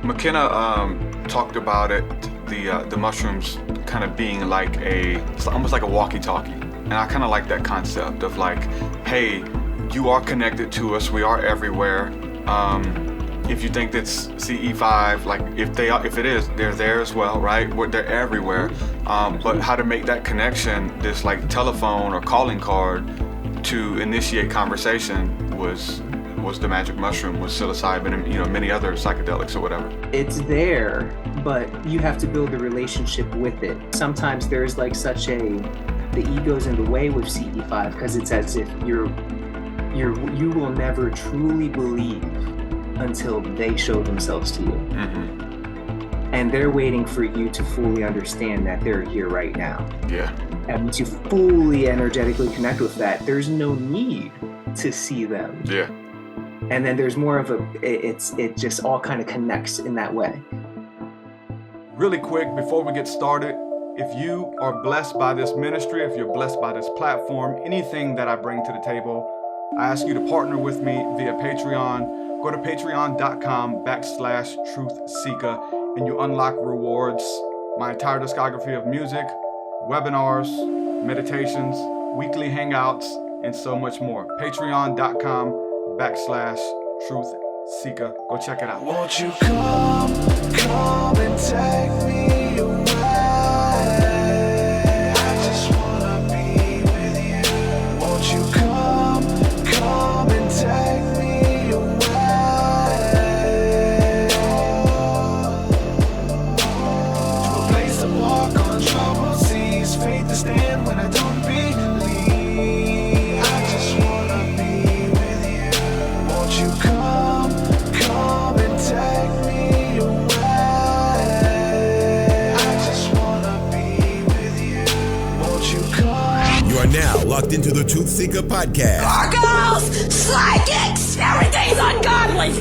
McKenna talked about it, the mushrooms kind of being like it's almost like a walkie-talkie. And I kind of like that concept of like, hey, you are connected to us. We are everywhere. If you think that's CE5, like if it is, they're there as well, right? They're everywhere. But how to make that connection, this like telephone or calling card to initiate conversation was the magic mushroom, was psilocybin, and many other psychedelics or whatever. It's there, but you have to build a relationship with it. Sometimes there's like the ego's in the way with CE5 because it's as if you will never truly believe until they show themselves to you. Mm-hmm. And they're waiting for you to fully understand that they're here right now. Yeah. And to fully energetically connect with that, there's no need to see them. Yeah. And then there's more of it just all kind of connects in that way. Really quick, before we get started, if you are blessed by this ministry, if you're blessed by this platform, anything that I bring to the table, I ask you to partner with me via Patreon. Go to patreon.com/TruthSeekah and you unlock rewards, my entire discography of music, webinars, meditations, weekly hangouts, and so much more. Patreon.com/TruthSeekah. Go check it out. Won't you come and take me away? I just wanna be with you. Won't you come and take me away? To a place to walk on troubled seas, faith to stand when I don't believe. I just wanna be with you. Won't you come and take me away? I just wanna be with you. Won't you come? You are now locked into the TruthSeekah Podcast. Gargoyles, psychics, everything's ungodly.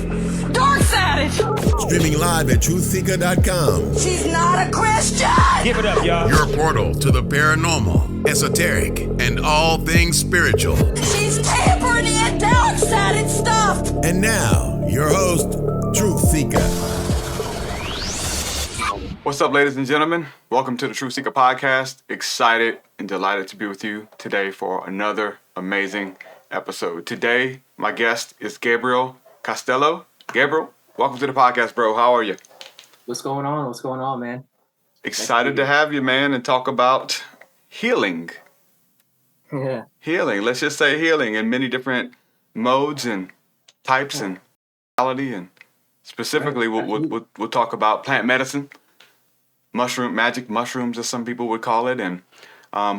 Dark savage. Streaming live at TruthSeekah.com. She's not a Christian. Give it up, y'all. Your portal to the paranormal, esoteric, and all things spiritual. She's tampering in dark sided stuff. And now, your host, TruthSeekah. What's up, ladies and gentlemen? Welcome to the TruthSeekah Podcast. Excited and delighted to be with you today for another amazing episode. Today, my guest is Gabriel Castillo. Gabriel, welcome to the podcast, bro. How are you? What's going on? What's going on, man? Excited to have you, man, and talk about healing. Yeah. Healing. Let's just say healing in many different modes and types and reality. And specifically, we'll talk about plant medicine, magic mushrooms, as some people would call it, and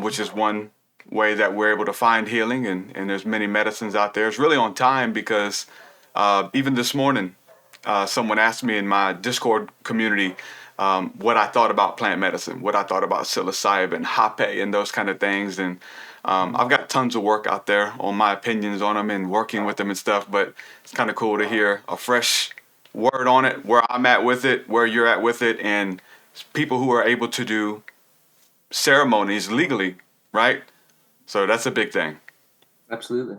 which is one way that we're able to find healing. And there's many medicines out there. It's really on time because even this morning, someone asked me in my Discord community what I thought about plant medicine, what I thought about psilocybin, hape, and those kind of things. And I've got tons of work out there on my opinions on them and working with them and stuff, but it's kind of cool to hear a fresh word on it, where I'm at with it, where you're at with it, and people who are able to do ceremonies legally, right? So that's a big thing. Absolutely.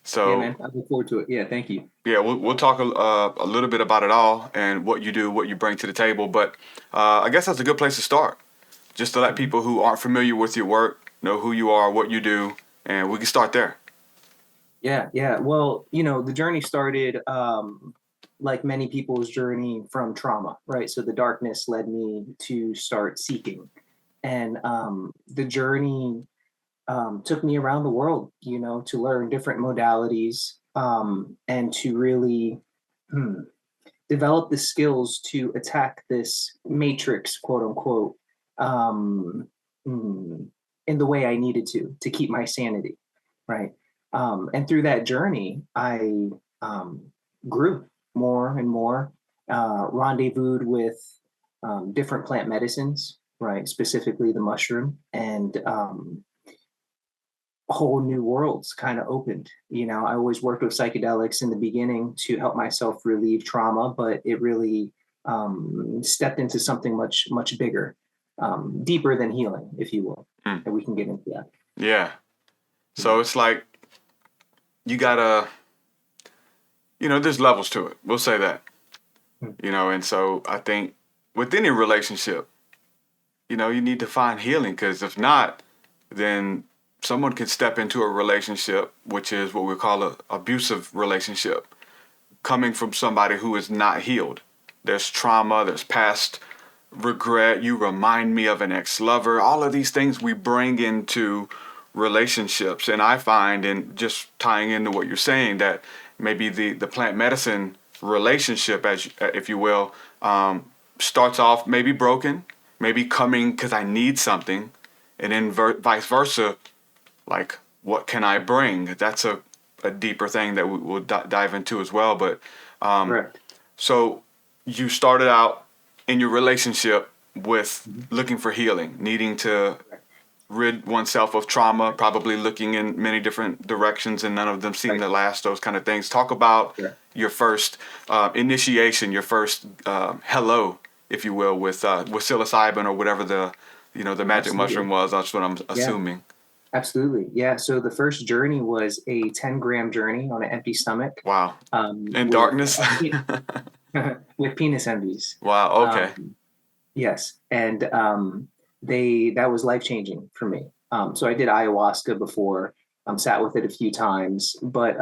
So, yeah, man, I look forward to it. Yeah, thank you. Yeah, we'll talk a little bit about it all and what you do, what you bring to the table. But I guess that's a good place to start, just to let people who aren't familiar with your work know who you are, what you do, and we can start there. Yeah. Well, the journey started like many people's journey from trauma, right? So the darkness led me to start seeking. And the journey took me around the world, to learn different modalities and to really develop the skills to attack this matrix, quote unquote, in the way I needed to keep my sanity, right? And through that journey, I grew more and more, rendezvoused with different plant medicines, right? Specifically the mushroom, and whole new worlds kind of opened. I always worked with psychedelics in the beginning to help myself relieve trauma, but it really stepped into something much, much bigger, deeper than healing, if you will. And we can get into that. Yeah. So it's like you gotta, there's levels to it. We'll say that. you know, and so I think with any relationship, you know, you need to find healing, because if not, then someone can step into a relationship, which is what we call an abusive relationship, coming from somebody who is not healed. There's trauma, there's past regret. You remind me of an ex-lover. All of these things we bring into relationships. And I find, and just tying into what you're saying, that maybe the plant medicine relationship, as if you will, starts off maybe broken, maybe coming because I need something, and then vice versa, like, what can I bring? That's a deeper thing that we'll dive into as well. But Correct. so you started out in your relationship with looking for healing, needing to rid oneself of trauma, probably looking in many different directions, and none of them seem to last, those kind of things. Talk about your first initiation, your first hello, if you will, with psilocybin or whatever the magic mushroom was. That's what I'm assuming. Absolutely. Yeah. So the first journey was a 10-gram journey on an empty stomach. Wow. In with, darkness? with penis envies. Wow. Okay. Yes. And that was life-changing for me. So I did ayahuasca before, sat with it a few times, but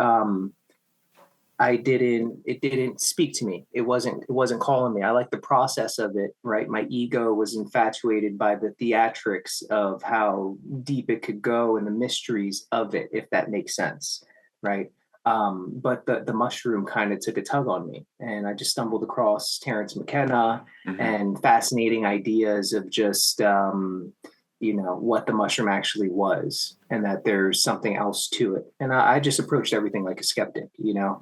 it didn't speak to me. It wasn't calling me. I like the process of it, right? My ego was infatuated by the theatrics of how deep it could go and the mysteries of it, if that makes sense, right? But the mushroom kind of took a tug on me, and I just stumbled across Terence McKenna and fascinating ideas of just, what the mushroom actually was, and that there's something else to it. And I just approached everything like a skeptic,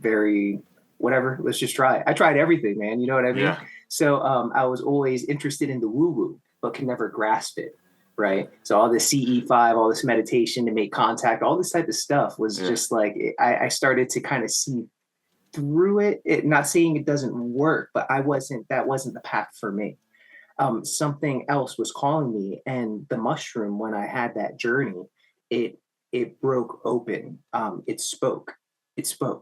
very whatever, let's just try it. I tried everything, man. You know what I mean? Yeah. So I was always interested in the woo-woo, but could never grasp it. Right. So all this CE5, all this meditation to make contact, all this type of stuff was just like, I started to kind of see through it, not saying it doesn't work, but that wasn't the path for me. Something else was calling me, and the mushroom, when I had that journey, it broke open. It spoke,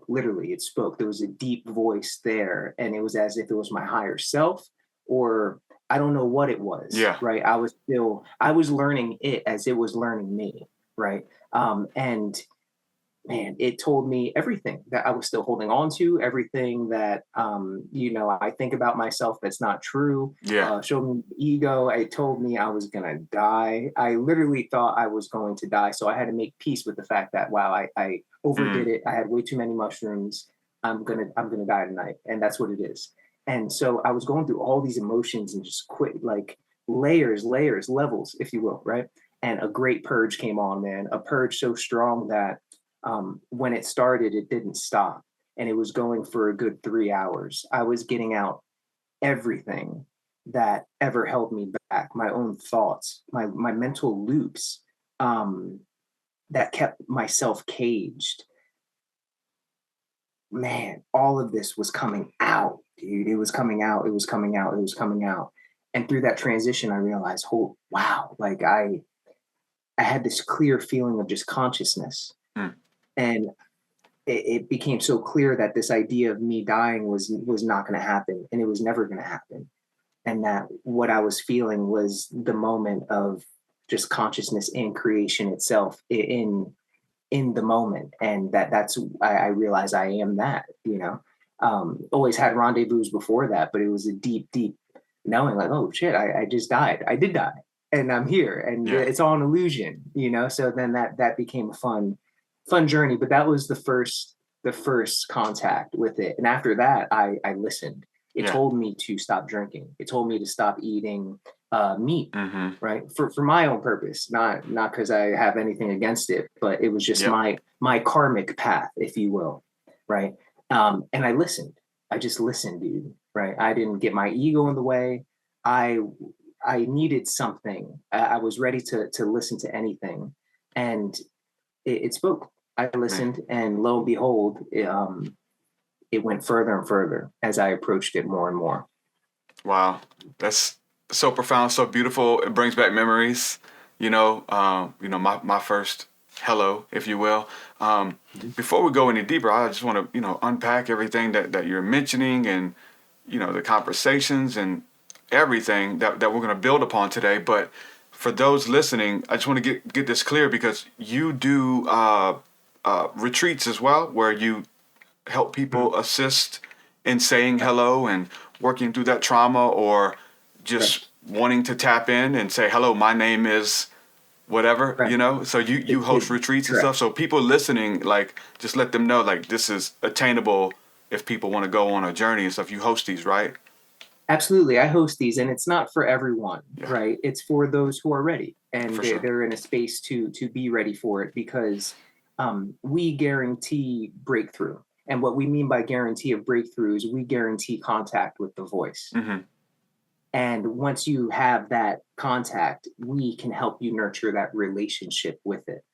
literally, it spoke. There was a deep voice there, and it was as if it was my higher self, or I don't know what it was. Yeah. Right. I was learning it as it was learning me. Right. And man, it told me everything that I was still holding on to, everything that, I think about myself that's not true. Yeah. Showed me ego. It told me I was going to die. I literally thought I was going to die. So I had to make peace with the fact that, wow, I overdid it. I had way too many mushrooms. I'm going to die tonight. And that's what it is. And so I was going through all these emotions and just quit, like layers, levels, if you will, right? And a great purge came on, man. A purge so strong that when it started, it didn't stop. And it was going for a good 3 hours. I was getting out everything that ever held me back, my own thoughts, my mental loops that kept myself caged. Man, all of this was coming out, dude. It was coming out. And through that transition, I realized, oh, wow, like I had this clear feeling of just consciousness. And it became so clear that this idea of me dying was not going to happen, and it was never going to happen. And that what I was feeling was the moment of just consciousness in creation itself, in the moment. And that's I realized I am that, always had rendezvous before that, but it was a deep knowing, like, oh shit, I just died. I did die, and I'm here, and it's all an illusion, so then that became a fun journey. But that was the first contact with it. And after that, I listened. It told me to stop drinking. It told me to stop eating meat, right? For my own purpose, not because I have anything against it, but it was just my karmic path, if you will, right? And I listened. I just listened, dude, right? I didn't get my ego in the way. I needed something. I was ready to listen to anything, and it spoke. I listened, and lo and behold, it went further and further as I approached it more and more. Wow, that's so profound, so beautiful. It brings back memories. My first hello, if you will. Before we go any deeper, I just want to unpack everything that you're mentioning, and the conversations and everything that we're going to build upon today. But for those listening, I just want to get this clear, because you do retreats as well, where you help people assist in saying hello and working through that trauma, or just wanting to tap in and say, hello, my name is whatever, so you host retreats and stuff. So people listening, like, just let them know, like, this is attainable if people want to go on a journey and stuff. You host these, right? Absolutely. I host these, and it's not for everyone, Yeah. right? It's for those who are ready, and For sure. they're in a space to be ready for it, because we guarantee breakthrough. And what we mean by guarantee of breakthrough is we guarantee contact with the voice. Mm-hmm. And once you have that contact, we can help you nurture that relationship with it.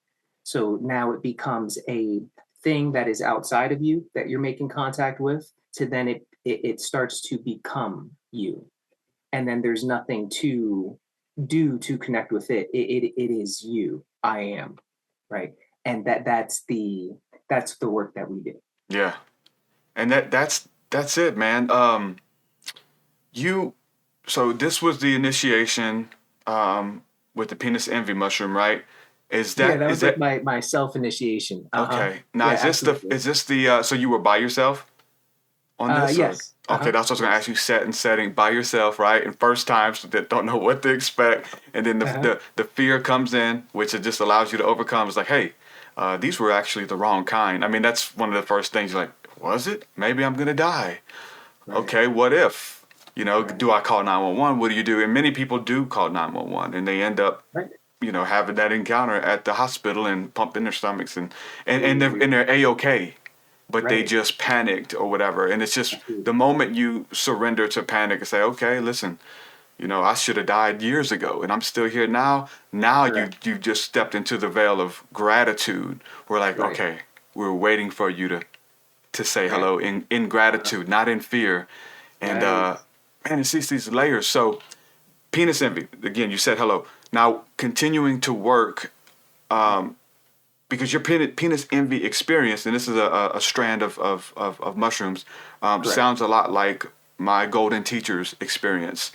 So now it becomes a thing that is outside of you that you're making contact with, to then it starts to become you. And then there's nothing to do to connect with it. It is you. I am. Right. And that's the work that we do. Yeah. And that's it, man. So this was the initiation with the penis envy mushroom, right? That was like my self-initiation. Okay. Now, Yeah, is this the so you were by yourself on this? Yes. Okay, that's what I was going to ask you. Set and setting by yourself, right? And first times that don't know what to expect, and then the fear comes in, which it just allows you to overcome. It's like, hey, these were actually the wrong kind. I mean, that's one of the first things. You're like, was it? Maybe I'm going to die. Right. Okay, what if? Do I call 911? What do you do? And many people do call 911, and they end up, having that encounter at the hospital and pumping their stomachs, and they're A-okay, but they just panicked or whatever. And it's just the moment you surrender to panic and say, okay, listen, I should have died years ago, and I'm still here now. Now you just stepped into the veil of gratitude. We're like, okay, we're waiting for you to say hello in gratitude, not in fear. And man, it's these layers. So penis envy, again, you said hello. Now continuing to work, because your penis envy experience, and this is a strand of mushrooms, sounds a lot like my golden teacher's experience.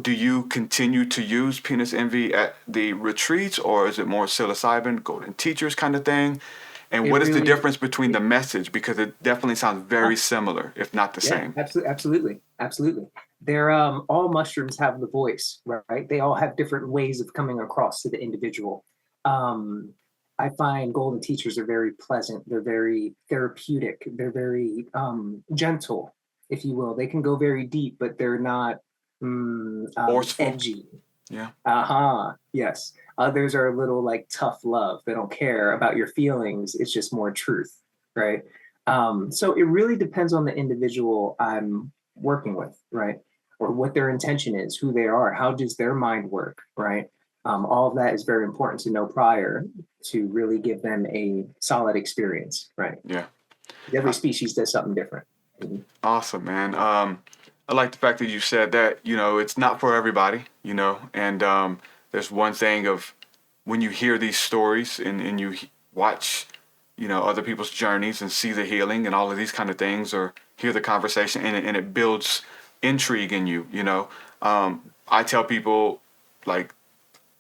Do you continue to use penis envy at the retreats, or is it more psilocybin, golden teachers kind of thing? And what is the difference between the message? Because it definitely sounds very similar, if not the same. Absolutely. They're all mushrooms have the voice, right? They all have different ways of coming across to the individual. I find golden teachers are very pleasant. They're very therapeutic. They're very gentle, if you will. They can go very deep, but they're not edgy. Yeah. Yes. Others are a little like tough love. They don't care about your feelings. It's just more truth, right? So it really depends on the individual I'm working with, right? Or what their intention is, who they are, how does their mind work, right? All of that is very important to know prior to really give them a solid experience, right? Yeah. Every species does something different. Mm-hmm. Awesome, man. I like the fact that you said that, it's not for everybody, and there's one thing of when you hear these stories and you watch, other people's journeys and see the healing and all of these kind of things, or hear the conversation and it builds intrigue in you, I tell people, like,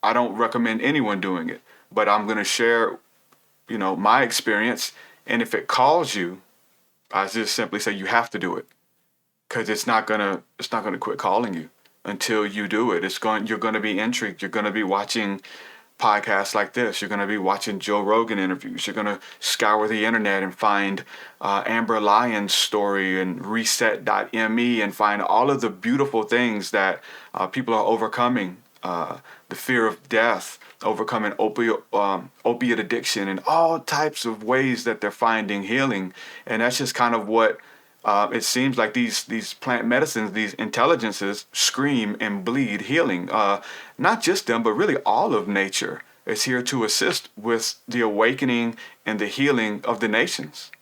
I don't recommend anyone doing it, but I'm going to share, my experience. And if it calls you, I just simply say you have to do it, because it's not gonna quit calling you until you do it. You're going to be intrigued. You're going to be watching podcasts like this. You're going to be watching Joe Rogan interviews. You're going to scour the internet and find Amber Lyon's story and reset.me and find all of the beautiful things that people are overcoming. The fear of death, overcoming opiate addiction, and all types of ways that they're finding healing. And that's just kind of what it seems like these plant medicines, these intelligences scream and bleed healing. Not just them, but really all of nature is here to assist with the awakening and the healing of the nations.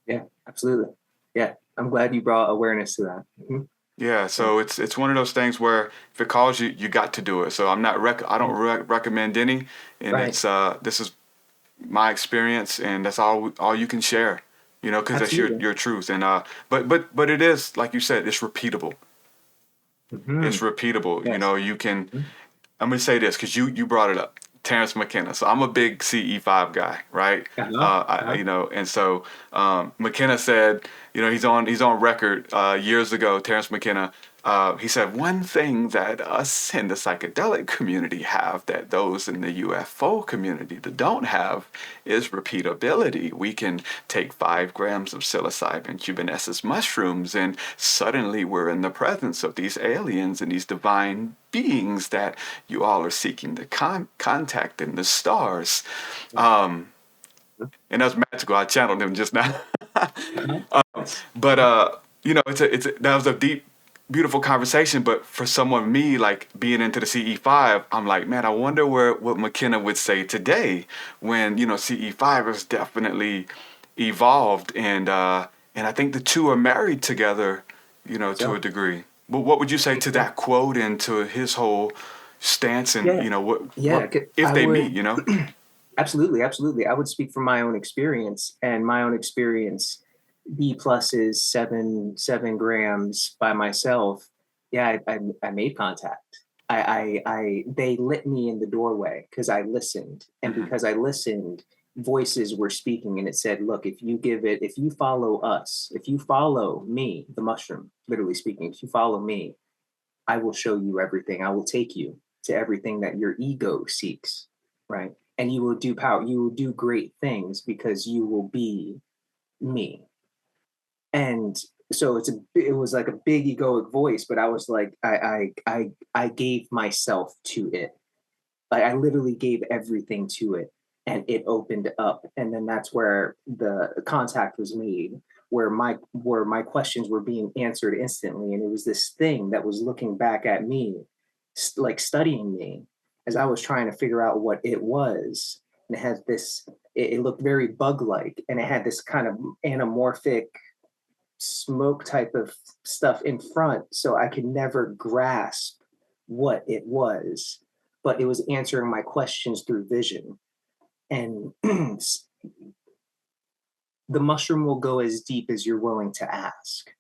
Yeah, absolutely. Yeah, I'm glad you brought awareness to that. Mm-hmm. Yeah, so it's one of those things where if it calls you, you got to do it. So I'm not I don't recommend any, and it's this is my experience, and that's all you can share. you know, because that's your truth. And but it is, like you said, it's repeatable. Mm-hmm. It's repeatable. Yes. You know, you can. I'm gonna say this because you brought it up, Terence McKenna. So I'm a big CE5 guy, right? You know, and so McKenna said, you know, he's on record years ago. Terence McKenna, he said one thing that us in the psychedelic community have that those in the UFO community that don't have is repeatability. We can take 5 grams of psilocybin cubanescens mushrooms, and suddenly we're in the presence of these aliens and these divine beings that you all are seeking to contact in the stars. And that's magical. I channeled him just now. But you know, that was a deep, beautiful conversation. But for someone me, like being into the CE5, I'm like, man, I wonder what McKenna would say today when, you know, CE5 has definitely evolved, and I think the two are married together, you know, to a degree. But what would you say to that quote and to his whole stance, and you know, what if they meet, you know? Absolutely. I would speak from my own experience, and my own experience, B plus is 7 grams by myself. Yeah, I made contact. They lit me in the doorway because I listened, and because I listened, voices were speaking, and it said, look, if you follow us, if you follow me, the mushroom, literally speaking, if you follow me, I will show you everything. I will take you to everything that your ego seeks, right? And you will do great things because you will be me. And so it was like a big egoic voice, but I was like, I gave myself to it. Like I literally gave everything to it, and it opened up. And then that's where the contact was made, where my questions were being answered instantly. And it was this thing that was looking back at me, like studying me as I was trying to figure out what it was. And it had this, it looked very bug-like, and it had this kind of anamorphic smoke type of stuff in front. So I could never grasp what it was, but it was answering my questions through vision. And the mushroom will go as deep as you're willing to ask.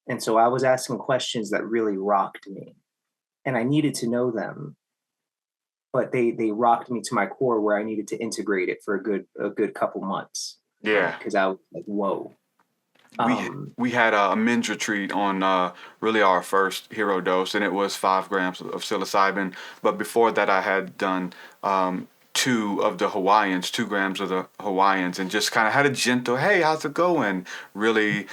And so I was asking questions that really rocked me, and I needed to know them, but they rocked me to my core, where I needed to integrate it for a good couple months. Yeah. Because I was like, whoa. We had a men's retreat on really our first hero dose, and it was 5 grams of psilocybin. But before that, I had done 2 of the Hawaiians, 2 grams of the Hawaiians, and just kind of had a gentle, hey, how's it going? Really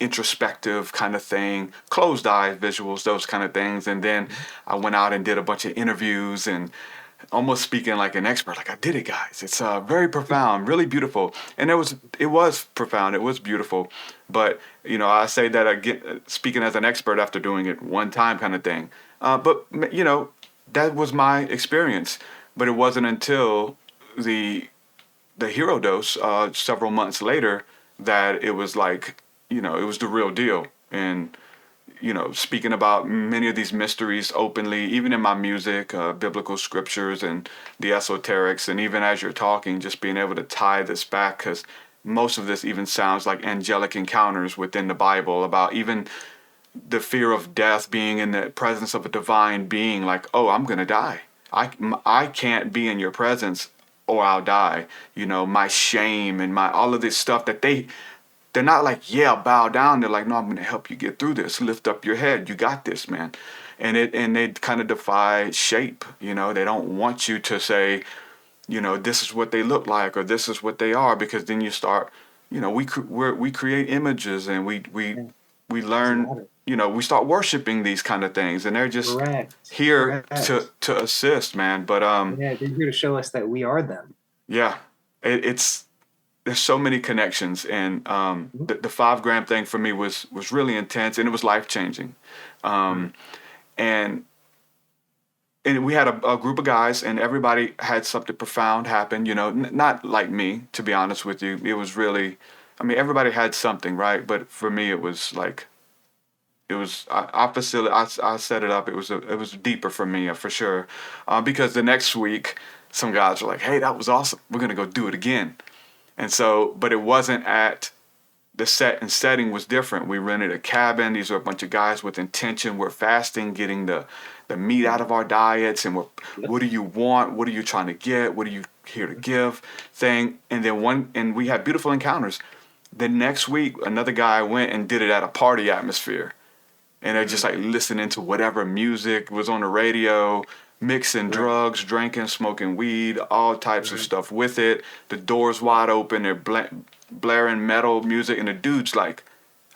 introspective kind of thing, closed eye visuals, those kind of things. And then I went out and did a bunch of interviews and almost speaking like an expert, like I did it, guys. It's very profound, really beautiful. And it was profound. It was beautiful. But, you know, I say that again, speaking as an expert after doing it one time kind of thing. But, you know, that was my experience. But it wasn't until the hero dose several months later that it was like, you know, it was the real deal. And, you know, speaking about many of these mysteries openly, even in my music, biblical scriptures and the esoterics, and even as you're talking, just being able to tie this back, because most of this even sounds like angelic encounters within the Bible, about even the fear of death, being in the presence of a divine being, like, oh, I'm going to die. I can't be in your presence or I'll die. You know, my shame and all of this stuff that they're not like, yeah, bow down. They're like, no, I'm going to help you get through this. Lift up your head. You got this, man. And they kind of defy shape. You know, they don't want you to say, you know, this is what they look like or this is what they are, because then you start, you know, we create images and we learn, you know, we start worshiping these kind of things, and they're just here to assist, man. But yeah, they're here to show us that we are them. Yeah, there's so many connections, and the 5 gram thing for me was really intense, and it was life changing. And we had a group of guys, and everybody had something profound happen. You know, not like me, to be honest with you. It was really, I mean, everybody had something, right? But for me, it was like, I set it up. It was deeper for me, for sure, because the next week, some guys were like, "Hey, that was awesome. We're gonna go do it again." And so, but it wasn't at the set and setting was different. We rented a cabin. These were a bunch of guys with intention. We're fasting, getting the meat out of our diets. And what do you want? What are you trying to get? What are you here to give? Thing. And then we had beautiful encounters. The next week, another guy went and did it at a party atmosphere. And they're just like listening to whatever music was on the radio, mixing drugs, drinking, smoking weed, all types of stuff with it. The doors wide open. They're blaring metal music. And the dude's like,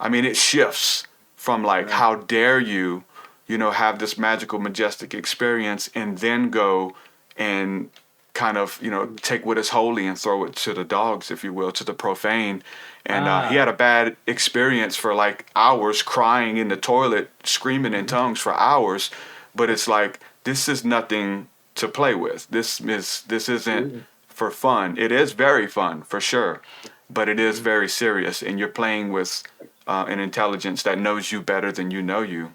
I mean, it shifts from like, how dare you, have this magical, majestic experience and then go and kind of, take what is holy and throw it to the dogs, if you will, to the profane. And he had a bad experience for like hours, crying in the toilet, screaming in tongues for hours. But it's like, this is nothing to play with. This isn't for fun. It is very fun, for sure. But it is very serious. And you're playing with an intelligence that knows you better than you know you.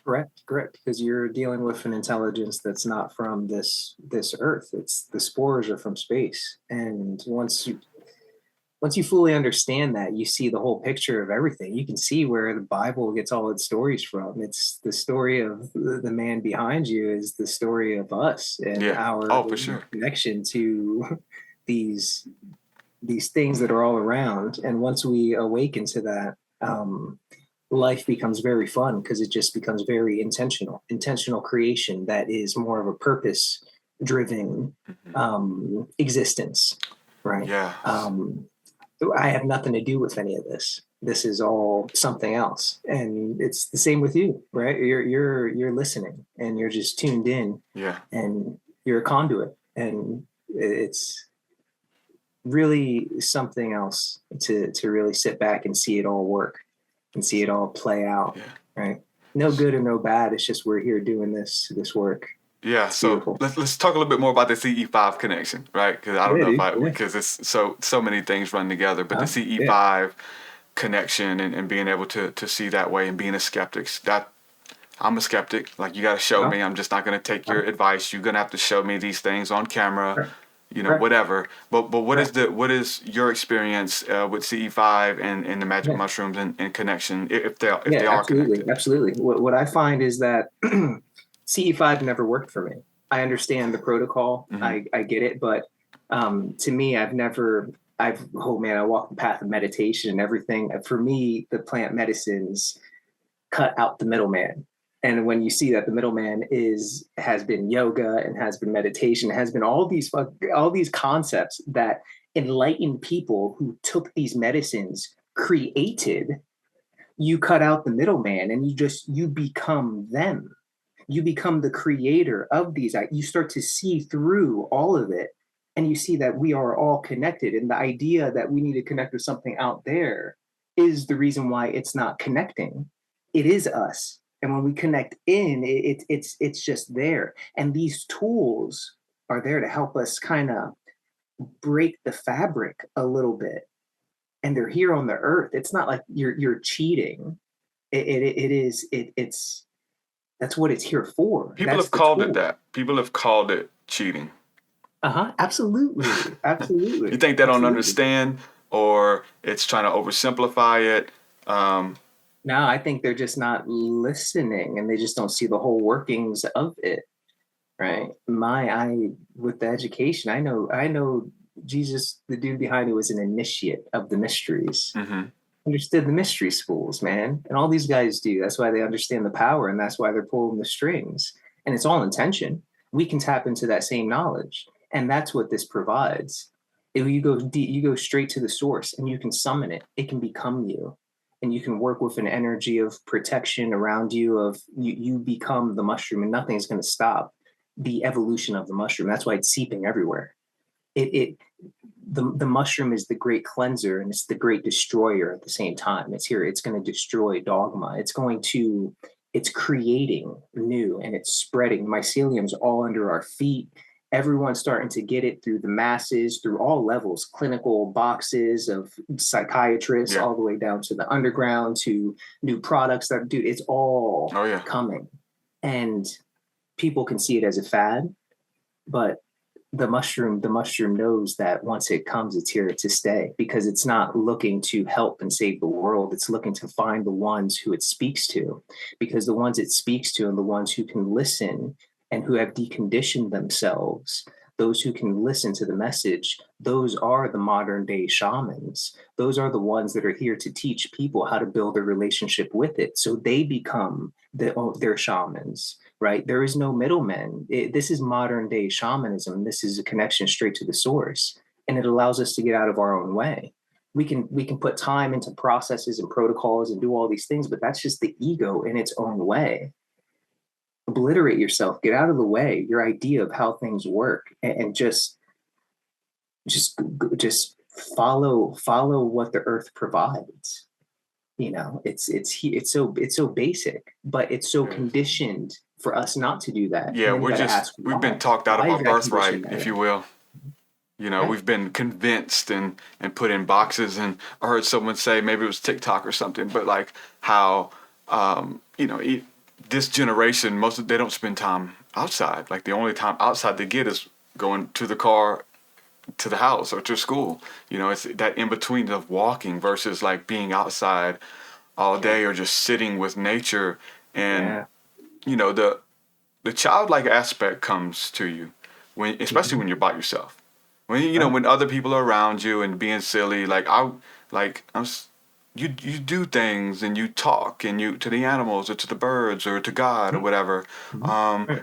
Correct. Because you're dealing with an intelligence that's not from this earth. It's the spores are from space. And once you fully understand that, you see the whole picture of everything. You can see where the Bible gets all its stories from. It's the story of the man behind you is the story of us and our for sure. connection to these things that are all around. And once we awaken to that, life becomes very fun because it just becomes very intentional creation that is more of a purpose driven existence, right? Yeah. I have nothing to do with any of this. This is all something else. And it's the same with you, right? You're listening and you're just tuned in. Yeah. And you're a conduit. And it's really something else to really sit back and see it all work and see it all play out. Yeah. Right? No good or no bad. It's just we're here doing this work. Yeah, so let's talk a little bit more about the CE5 connection, right? Because I don't know because it's so many things run together, but the CE5 connection and being able to see that way and being a skeptic, that I'm a skeptic. Like, you got to show me. I'm just not going to take your advice. You're going to have to show me these things on camera, whatever. But what is your experience with CE5 and the magic mushrooms and connection if they are connected? Absolutely. What I find is that CE5 never worked for me. I understand the protocol. I get it. But to me, I walk the path of meditation and everything. For me, the plant medicines cut out the middleman. And when you see that the middleman has been yoga and has been meditation, has been all these concepts that enlightened people who took these medicines created, you cut out the middleman and you become them. You become the creator of these. You start to see through all of it and you see that we are all connected. And the idea that we need to connect with something out there is the reason why it's not connecting. It is us. And when we connect in, it's just there. And these tools are there to help us kind of break the fabric a little bit. And they're here on the earth. It's not like you're cheating. It's that's what it's here for. People have called it that. People have called it cheating. Absolutely. Absolutely. You think they don't understand, or it's trying to oversimplify it? No, I think they're just not listening and they just don't see the whole workings of it. Right. With the education, I know Jesus, the dude behind it, was an initiate of the mysteries. Understood the mystery schools, man. And all these guys do. That's why they understand the power and that's why they're pulling the strings. And it's all intention. We can tap into that same knowledge. And that's what this provides. If you go deep, you go straight to the source and you can summon it. It can become you. And you can work with an energy of protection around you, of you become the mushroom and nothing's going to stop the evolution of the mushroom. That's why it's seeping everywhere. The mushroom is the great cleanser and it's the great destroyer at the same time. It's here. It's going to destroy dogma. It's creating new and it's spreading. Mycelium's all under our feet. Everyone's starting to get it through the masses, through all levels, clinical boxes of psychiatrists, all the way down to the underground, to new products that, dude, it's all coming. And people can see it as a fad, but the mushroom knows that once it comes, it's here to stay, because it's not looking to help and save the world. It's looking to find the ones who it speaks to, because the ones it speaks to and the ones who can listen and who have deconditioned themselves, those who can listen to the message, those are the modern day shamans. Those are the ones that are here to teach people how to build a relationship with it, so they become their shamans, right? There is no middleman. This is modern day shamanism. This is a connection straight to the source, and it allows us to get out of our own way. We can put time into processes and protocols and do all these things, but that's just the ego in its own way. Obliterate yourself, get out of the way, your idea of how things work, and just follow what the earth provides. You know, it's so basic, but it's so conditioned for us not to do that. Yeah, we've been talked out of our birthright, if you will. You know, we've been convinced and put in boxes. And I heard someone say, maybe it was TikTok or something, but like how this generation, they don't spend time outside. Like the only time outside they get is going to the car, to the house, or to school. You know, it's that in between of walking versus like being outside all day or just sitting with nature. And you know, the childlike aspect comes to you especially when you're by yourself. When when other people are around you and being silly, you do things and you talk and you to the animals or to the birds or to God or whatever,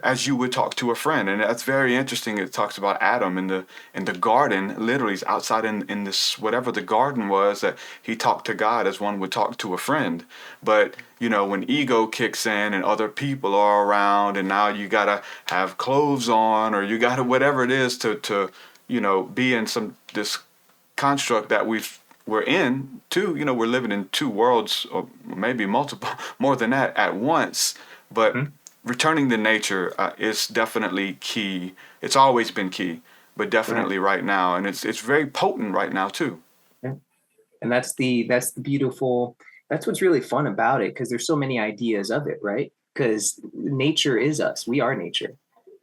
as you would talk to a friend. And that's very interesting. It talks about Adam in the garden. Literally, he's outside in this whatever the garden was, that he talked to God as one would talk to a friend. But you know, when ego kicks in and other people are around, and now you gotta have clothes on, or you gotta whatever it is to be in this construct that we're in too. You know, we're living in two worlds, or maybe multiple, more than that at once. But returning to nature is definitely key. It's always been key, but definitely right now, and it's very potent right now too. Yeah. And that's the beautiful. That's what's really fun about it, because there's so many ideas of it, right? Because nature is us. We are nature.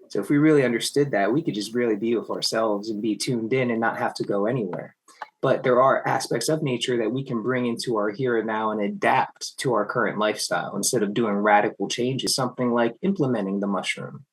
So if we really understood that, we could just really be with ourselves and be tuned in and not have to go anywhere. But there are aspects of nature that we can bring into our here and now and adapt to our current lifestyle instead of doing radical changes. Something like implementing the mushroom,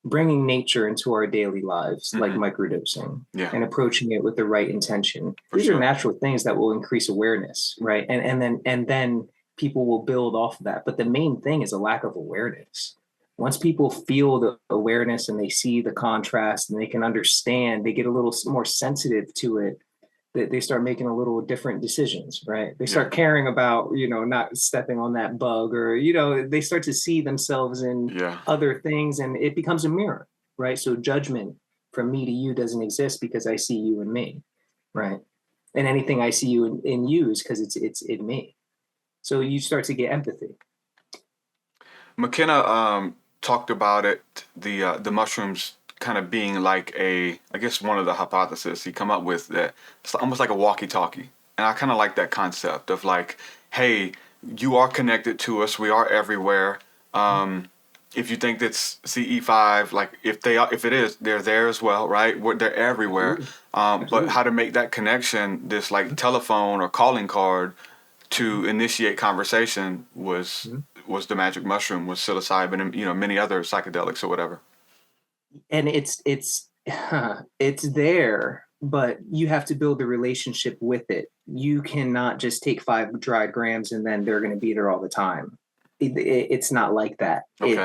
bringing nature into our daily lives, like microdosing, and approaching it with the right intention. These are natural things that will increase awareness, right? And then people will build off of that. But the main thing is a lack of awareness. Once people feel the awareness and they see the contrast and they can understand, they get a little more sensitive to it, that they start making a little different decisions, right? They start caring about, not stepping on that bug, or, they start to see themselves in other things, and it becomes a mirror, right? So judgment from me to you doesn't exist because I see you in me, right? And anything I see you in you is because it's in me. So you start to get empathy. McKenna talked about it, the mushrooms kind of being like I guess one of the hypotheses he come up with, that it's almost like a walkie-talkie. And I kind of like that concept of like, hey, you are connected to us. We are everywhere. If you think that's CE5, like if it is, they're there as well, right? They're everywhere. But how to make that connection, this like telephone or calling card to initiate conversation was the magic mushroom, was psilocybin, and many other psychedelics or whatever. And it's there, but you have to build a relationship with it. You cannot just take 5 dried grams and then they're going to be there all the time. It's not like that. Okay.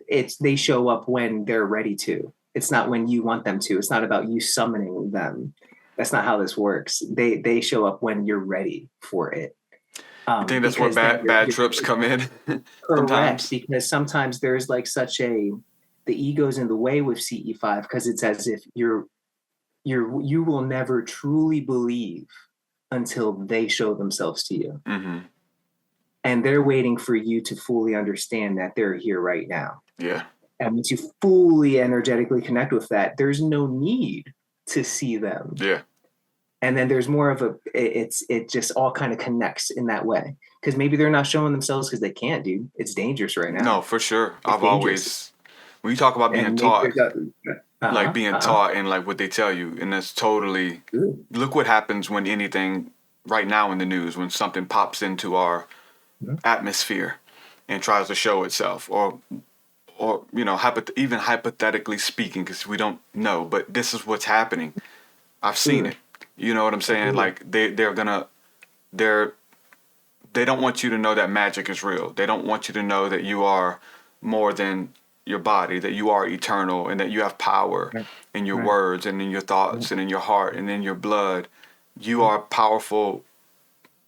It's they show up when they're ready to. It's not when you want them to. It's not about you summoning them. That's not how this works. They show up when you're ready for it. I think that's where bad trips come in. Correct, because sometimes there's like the ego's in the way with CE5, because it's as if you will never truly believe until they show themselves to you. And they're waiting for you to fully understand that they're here right now. Yeah. And once you fully energetically connect with that, there's no need to see them. Yeah. And then there's more of it just all kind of connects in that way. Because maybe they're not showing themselves because they can't, dude. It's dangerous right now. No, for sure. When you talk about being And taught, like uh-huh, being uh-huh. taught and like what they tell you, and that's totally, Ooh. look what happens when anything right now in the news, when something pops into our atmosphere and tries to show itself, or you know, even hypothetically speaking, because we don't know, but this is what's happening. I've seen it. You know what I'm saying? Like they're they don't want you to know that magic is real. They don't want you to know that you are more than your body, that you are eternal, and that you have power in your words and in your thoughts and in your heart and in your blood. You are a powerful,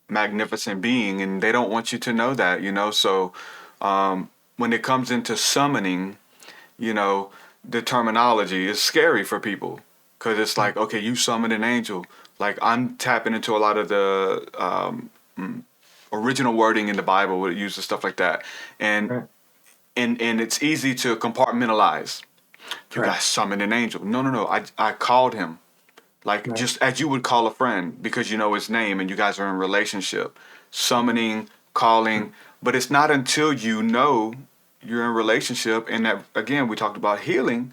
magnificent being, and they don't want you to know that, you know. So when it comes into summoning, you know, the terminology is scary for people because it's like, okay, you summon an angel. Like I'm tapping into a lot of the original wording in the Bible where it uses stuff like that, and it's easy to compartmentalize. You guys summoned an angel. No. I called him, like just as you would call a friend because you know his name and you guys are in relationship. Summoning, calling, but it's not until you know you're in relationship, and that again we talked about healing.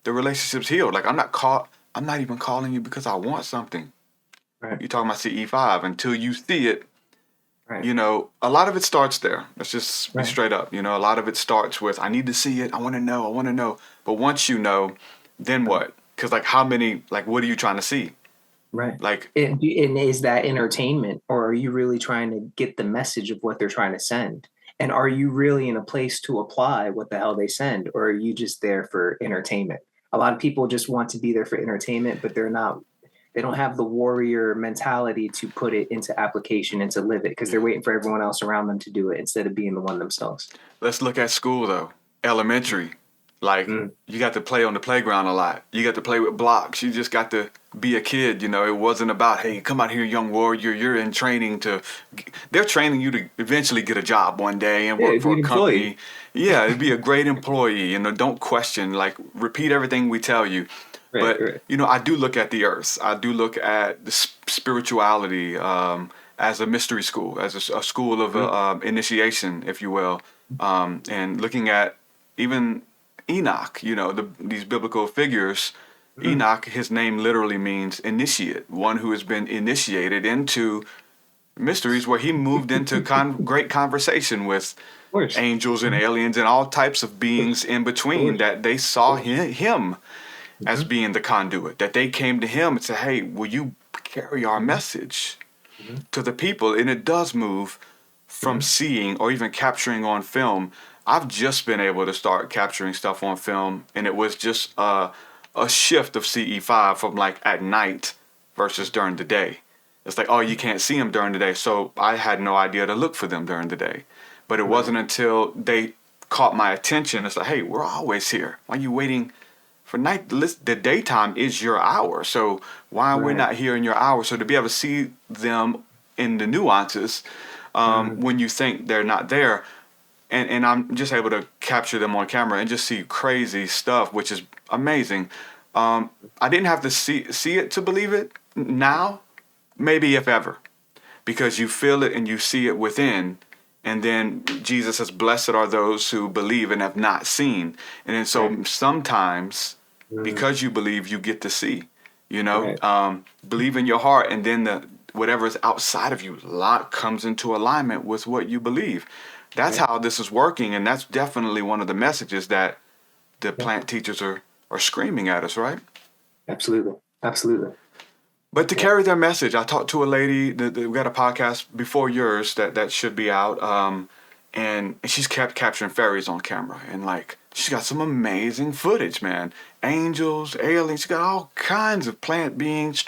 The relationship's healed. Like I'm not even calling you because I want something. You're talking about CE5 until you see it. You know, a lot of it starts there. Let's just be straight up. You know, a lot of it starts with, I need to see it. I want to know. But once you know, then what? Because like what are you trying to see? Right. Like, And is that entertainment, or are you really trying to get the message of what they're trying to send? And are you really in a place to apply what the hell they send, or are you just there for entertainment? A lot of people just want to be there for entertainment, but they don't have the warrior mentality to put it into application and to live it because they're waiting for everyone else around them to do it instead of being the one themselves. let's look at school though. Elementary. Like you got to play on the playground a lot. You got to play with blocks. You just got to be a kid. You know, it wasn't about, hey, come out here, young warrior. You're in training they're training you to eventually get a job one day and work for a company. Yeah, it'd be a great employee. You know, don't question, like repeat everything we tell you. But, you know, I do look at the earth. I do look at the spirituality as a mystery school, as a school of initiation, if you will. And looking at even Enoch, you know, these biblical figures. Enoch, his name literally means initiate, one who has been initiated into mysteries, where he moved into great conversation with angels and aliens and all types of beings in between, that they saw him as being the conduit, that they came to him and said, hey, will you carry our message to the people? And it does move from seeing or even capturing on film. I've just been able to start capturing stuff on film, and it was just a shift of CE5 from like at night versus during the day. It's like, oh, you can't see them during the day, so I had no idea to look for them during the day. But it wasn't until they caught my attention. It's like, hey, we're always here. Why are you waiting for night? The daytime is your hour, so why are we not here in your hour? So to be able to see them in the nuances when you think they're not there, and I'm just able to capture them on camera and just see crazy stuff, which is amazing. I didn't have to see it to believe it. Now, maybe if ever, because you feel it and you see it within. And then Jesus says, blessed are those who believe and have not seen. And then so sometimes, because you believe, you get to see, you know, believe in your heart, and then whatever is outside of you comes into alignment with what you believe. That's how this is working. And that's definitely one of the messages that the plant teachers are screaming at us, right? Absolutely. But to carry their message, I talked to a lady we got a podcast before yours that should be out, and she's kept capturing fairies on camera, and like she's got some amazing footage, man. Angels, aliens, she got all kinds of plant beings,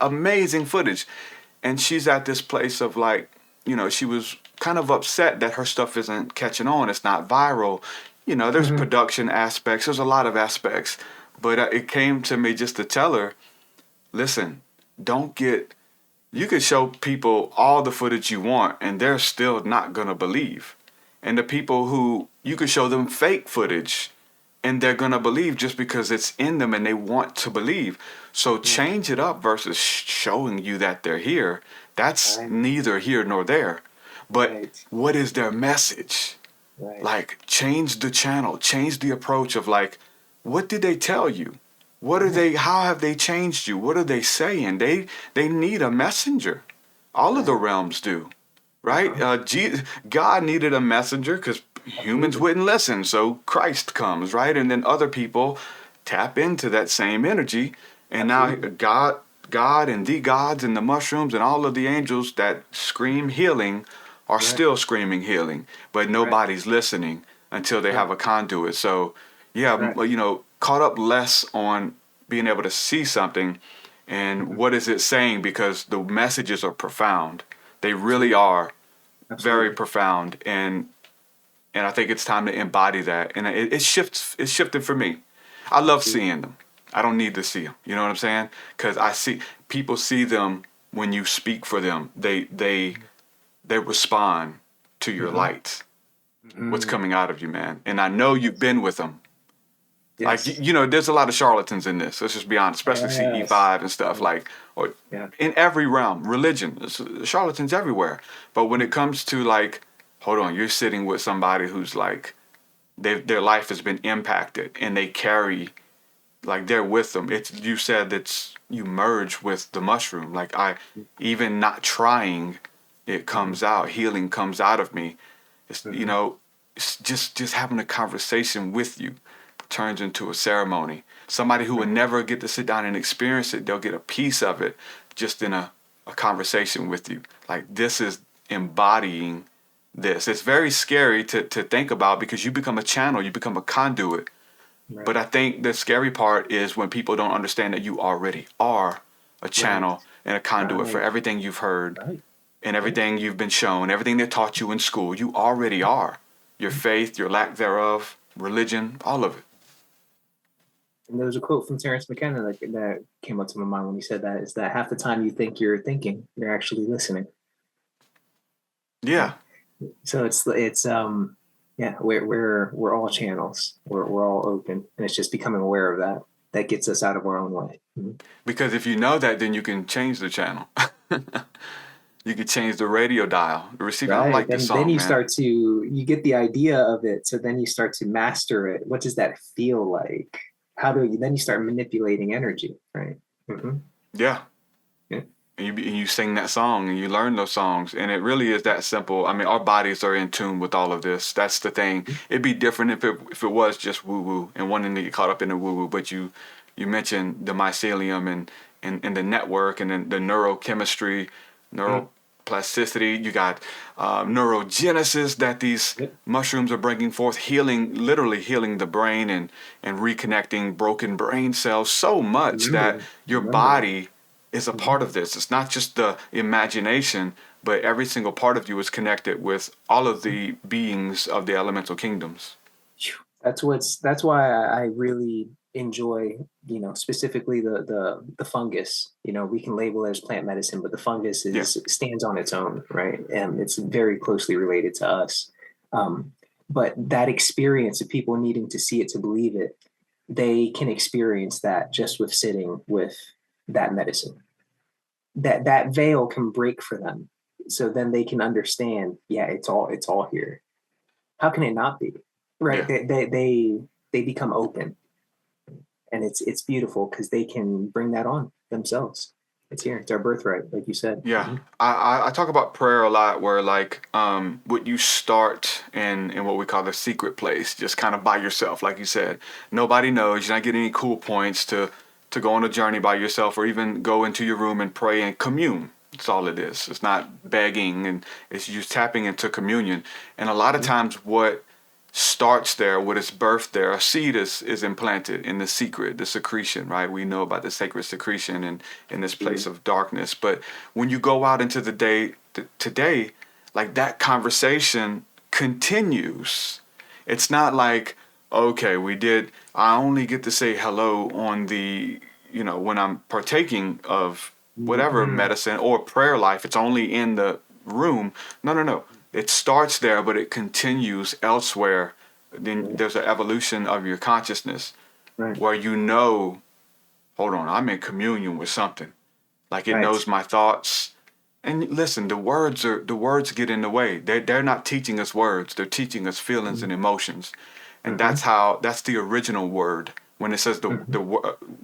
amazing footage, and she's at this place of like, you know, she was kind of upset that her stuff isn't catching on. It's not viral. You know, there's production aspects. There's a lot of aspects, but it came to me just to tell her, listen, you could show people all the footage you want and they're still not going to believe. And the people who you could show them fake footage and they're going to believe just because it's in them and they want to believe. So change it up versus showing you that they're here. That's neither here nor there. But what is their message? Right. Like, change the channel, change the approach of like, what did they tell you? What are they, how have they changed you? What are they saying? They need a messenger. All of the realms do, right? God needed a messenger because humans wouldn't listen. So Christ comes, right? And then other people tap into that same energy. And now God and the gods and the mushrooms and all of the angels that scream healing are still screaming healing, but nobody's listening until they have a conduit. So, caught up less on being able to see something and what is it saying, because the messages are profound. They really are very profound, and I think it's time to embody that. And it shifted for me. I love seeing them. I don't need to see them. You know what I'm saying? Because I see people see them when you speak for them. They respond to your light. What's coming out of you, man. And I know you've been with them. Yes. Like, there's a lot of charlatans in this. Let's just be honest, especially CE5 and stuff, in every realm, religion, there's charlatans everywhere. But when it comes to like, hold on, you're sitting with somebody who's like, their life has been impacted and they carry, like, they're with them. You said that you merge with the mushroom. Like, even not trying, it comes out. Healing comes out of me. It's, it's just having a conversation with you turns into a ceremony. Somebody who would never get to sit down and experience it, they'll get a piece of it just in a conversation with you. Like, this is embodying this. It's very scary to think about, because you become a channel, you become a conduit. Right. But I think the scary part is when people don't understand that you already are a channel and a conduit for everything you've heard and everything you've been shown, everything they taught you in school. You already are. Your faith, your lack thereof, religion, all of it. And there was a quote from Terence McKenna that came up to my mind when he said that, is that half the time you think you're thinking, you're actually listening. Yeah. So it's we're all channels. We're all open, and it's just becoming aware of that. That gets us out of our own way. Mm-hmm. Because if you know that, then you can change the channel. You can change the radio dial, the receiver. I like this song, then you man. start to, you get the idea of it. So then you start to master it. What does that feel like? Then you start manipulating energy, right? Mm-hmm. Yeah. And you sing that song and you learn those songs, and it really is that simple. I mean, our bodies are in tune with all of this. That's the thing. It'd be different if it was just woo woo and wanting to get caught up in the woo woo. But you mentioned the mycelium and the network and then the neurochemistry, neuroplasticity. You got neurogenesis that these mushrooms are bringing forth, literally healing the brain and reconnecting broken brain cells so much that your body is a part of this. It's not just the imagination, but every single part of you is connected with all of the beings of the elemental kingdoms. That's why I really enjoy, specifically the fungus. We can label it as plant medicine, but the fungus stands on its own, right? And it's very closely related to us. But that experience of people needing to see it to believe it, they can experience that just with sitting with that medicine. That veil can break for them, so then they can understand. Yeah, it's all here. How can it not be? Right? Yeah. They become open, and it's beautiful because they can bring that on themselves. It's here. It's our birthright, like you said. Yeah, mm-hmm. I talk about prayer a lot, where like what you start in what we call the secret place, just kind of by yourself, like you said. Nobody knows. You're not getting any cool points to go on a journey by yourself, or even go into your room and pray and commune. That's all it is. It's not begging, and it's you tapping into communion. And a lot of times what starts there, what is birthed there, a seed is implanted in the secret, the secretion, right? We know about the sacred secretion and in this place of darkness. But when you go out into the day today, like, that conversation continues. It's not like, okay, I only get to say hello on the, when I'm partaking of whatever medicine or prayer life, it's only in the room. No. It starts there, but it continues elsewhere. Then there's an evolution of your consciousness where hold on, I'm in communion with something. Like, it knows my thoughts And listen, the words get in the way. They're not teaching us words. They're teaching us feelings and emotions. And that's the original word. When it says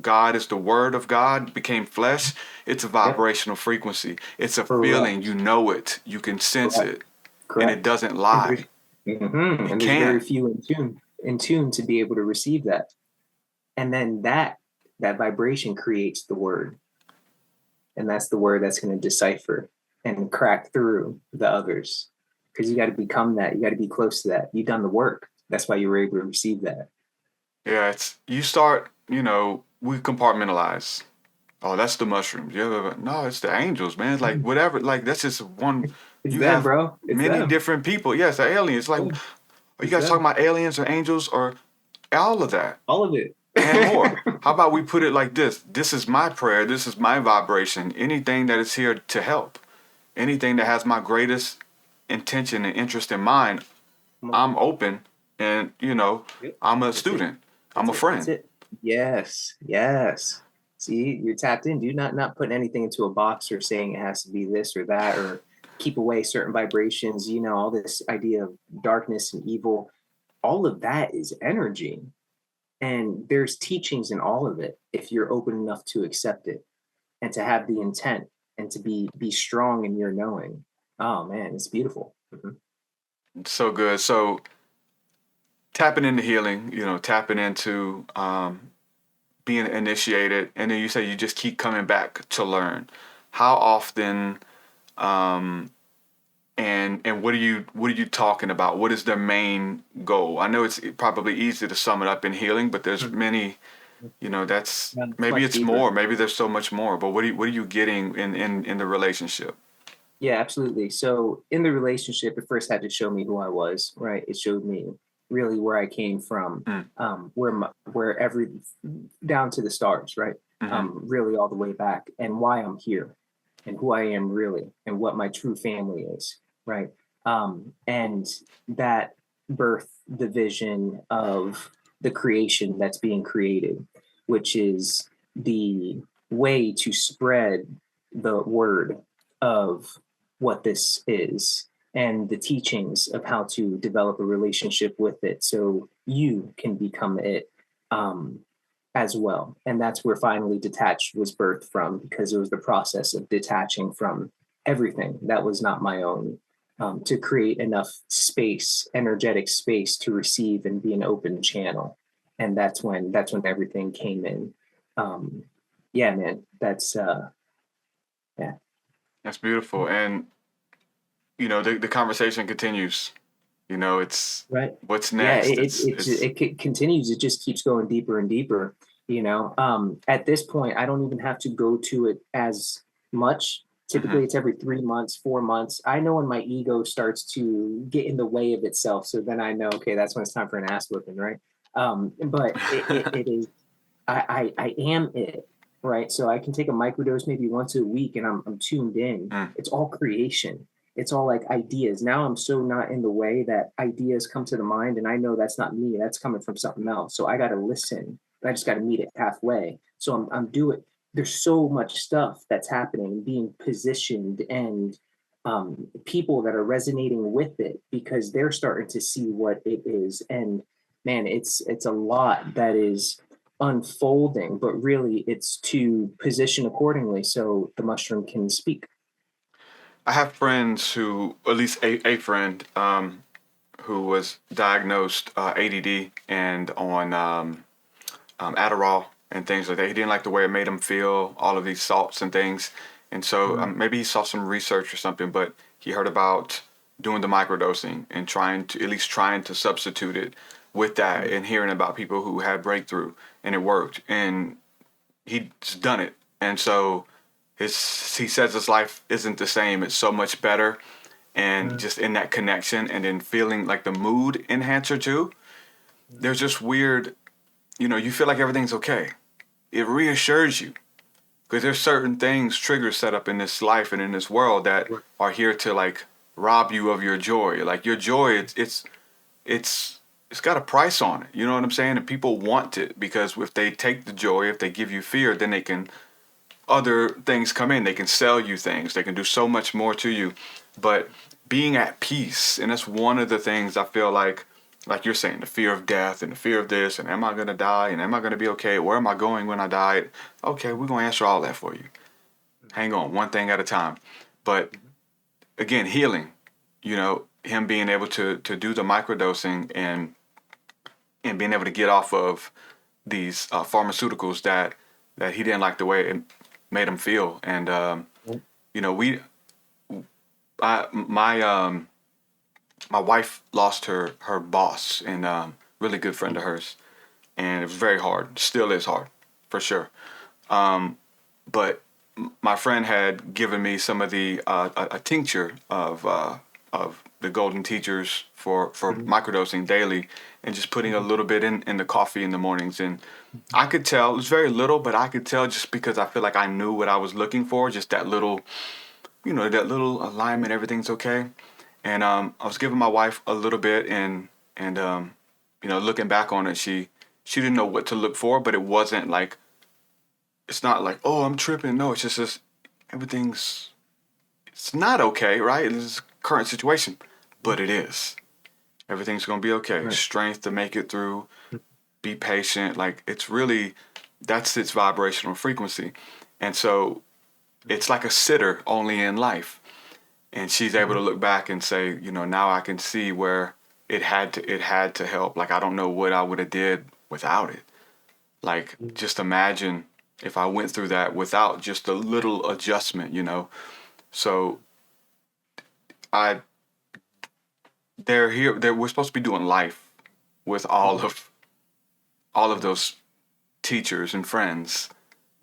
God is the word of God became flesh, it's a vibrational frequency. It's a feeling. You know it. You can sense it. Correct. And it doesn't lie. And there's very few in tune to be able to receive that. And then that vibration creates the word. And that's the word that's going to decipher and crack through the others. Because you got to become that. You got to be close to that. You've done the work. That's why you were able to receive that. Yeah, you start, we compartmentalize. Oh, that's the mushrooms. No, it's the angels, man. Like, whatever. Like, that's just one. It's you them, have bro. It's many them. different people. Yes, the aliens. Like, are you guys talking about aliens or angels or all of that? All of it. And more. How about we put it like this? This is my prayer. This is my vibration. Anything that is here to help, anything that has my greatest intention and interest in mind, I'm open. And, I'm a student. I'm a friend. That's it. Yes. See, you're tapped in, dude. Not putting anything into a box or saying it has to be this or that or keep away certain vibrations. All this idea of darkness and evil. All of that is energy. And there's teachings in all of it if you're open enough to accept it and to have the intent and to be strong in your knowing. Oh, man, it's beautiful. So good. So tapping into healing, tapping into being initiated. And then you say you just keep coming back to learn. How often and what are you talking about? What is their main goal? I know it's probably easy to sum it up in healing, but there's many, that's maybe it's more, maybe there's so much more, but what are you getting in the relationship? Yeah, absolutely. So in the relationship, it first had to show me who I was, right? It showed me really where I came from, where every down to the stars, right? Really all the way back and why I'm here and who I am really and what my true family is. Right. And that birthed the vision of the creation that's being created, which is the way to spread the word of what this is and the teachings of how to develop a relationship with it so you can become it as well. And that's where finally Detached was birthed from, because it was the process of detaching from everything that was not my own. To create enough space, energetic space to receive and be an open channel. And that's when everything came in. Yeah, man, that's That's beautiful. And, the conversation continues, it's right. What's next. Yeah, it continues. It just keeps going deeper and deeper, at this point, I don't even have to go to it as much. Typically, it's every 3 months, 4 months. I know when my ego starts to get in the way of itself. So then I know, okay, that's when it's time for an ass whipping, right? But it is, I am it, right? So I can take a microdose maybe once a week and I'm tuned in. It's all creation. It's all like ideas. Now I'm so not in the way that ideas come to the mind and I know that's not me. That's coming from something else. So I got to listen. I just got to meet it halfway. So I'm doing. There's so much stuff that's happening, being positioned, and people that are resonating with it because they're starting to see what it is. And man, it's a lot that is unfolding, but really it's to position accordingly so the mushroom can speak. I have friends who, at least a friend, who was diagnosed ADD and on Adderall and things like that. He didn't like the way it made him feel, all of these salts and things. And so maybe he saw some research or something, but he heard about doing the microdosing and trying to substitute it with that and hearing about people who had breakthrough and it worked. And he's done it. And so he says his life isn't the same. It's so much better. And just in that connection and then feeling like the mood enhancer too. There's just weird, you feel like everything's okay. It reassures you because there's certain triggers set up in this life and in this world that are here to like rob you of your joy. Like your joy, it's got a price on it. You know what I'm saying? And people want it because if they take the joy, if they give you fear, then they can other things come in. They can sell you things. They can do so much more to you. But being at peace, and that's one of the things I feel like you're saying, the fear of death and the fear of this, and am I going to die, and am I going to be okay? Where am I going when I die? Okay, we're going to answer all that for you. Hang on, one thing at a time. But again, healing, him being able to do the microdosing and being able to get off of these pharmaceuticals that he didn't like the way it made him feel. And, my wife lost her boss and really good friend of hers, and it was very hard. Still is hard, for sure. But my friend had given me some of the a tincture of the golden teachers for microdosing daily, and just putting a little bit in the coffee in the mornings. And I could tell, it was very little, but I could tell just because I feel like I knew what I was looking for, just that little, that little alignment, everything's okay. And I was giving my wife a little bit, and looking back on it, she didn't know what to look for, but it wasn't like, it's not like, oh, I'm tripping. No, it's just it's not okay, right? This is current situation, but it is. Everything's going to be okay. Right. Strength to make it through. Be patient. Like, it's really, that's its vibrational frequency. And so it's like a sitter only in life. And she's able to look back and say, now I can see where it had to help. Like, I don't know what I would have did without it. Like, just imagine if I went through that without just a little adjustment, So we're supposed to be doing life with all of those teachers and friends,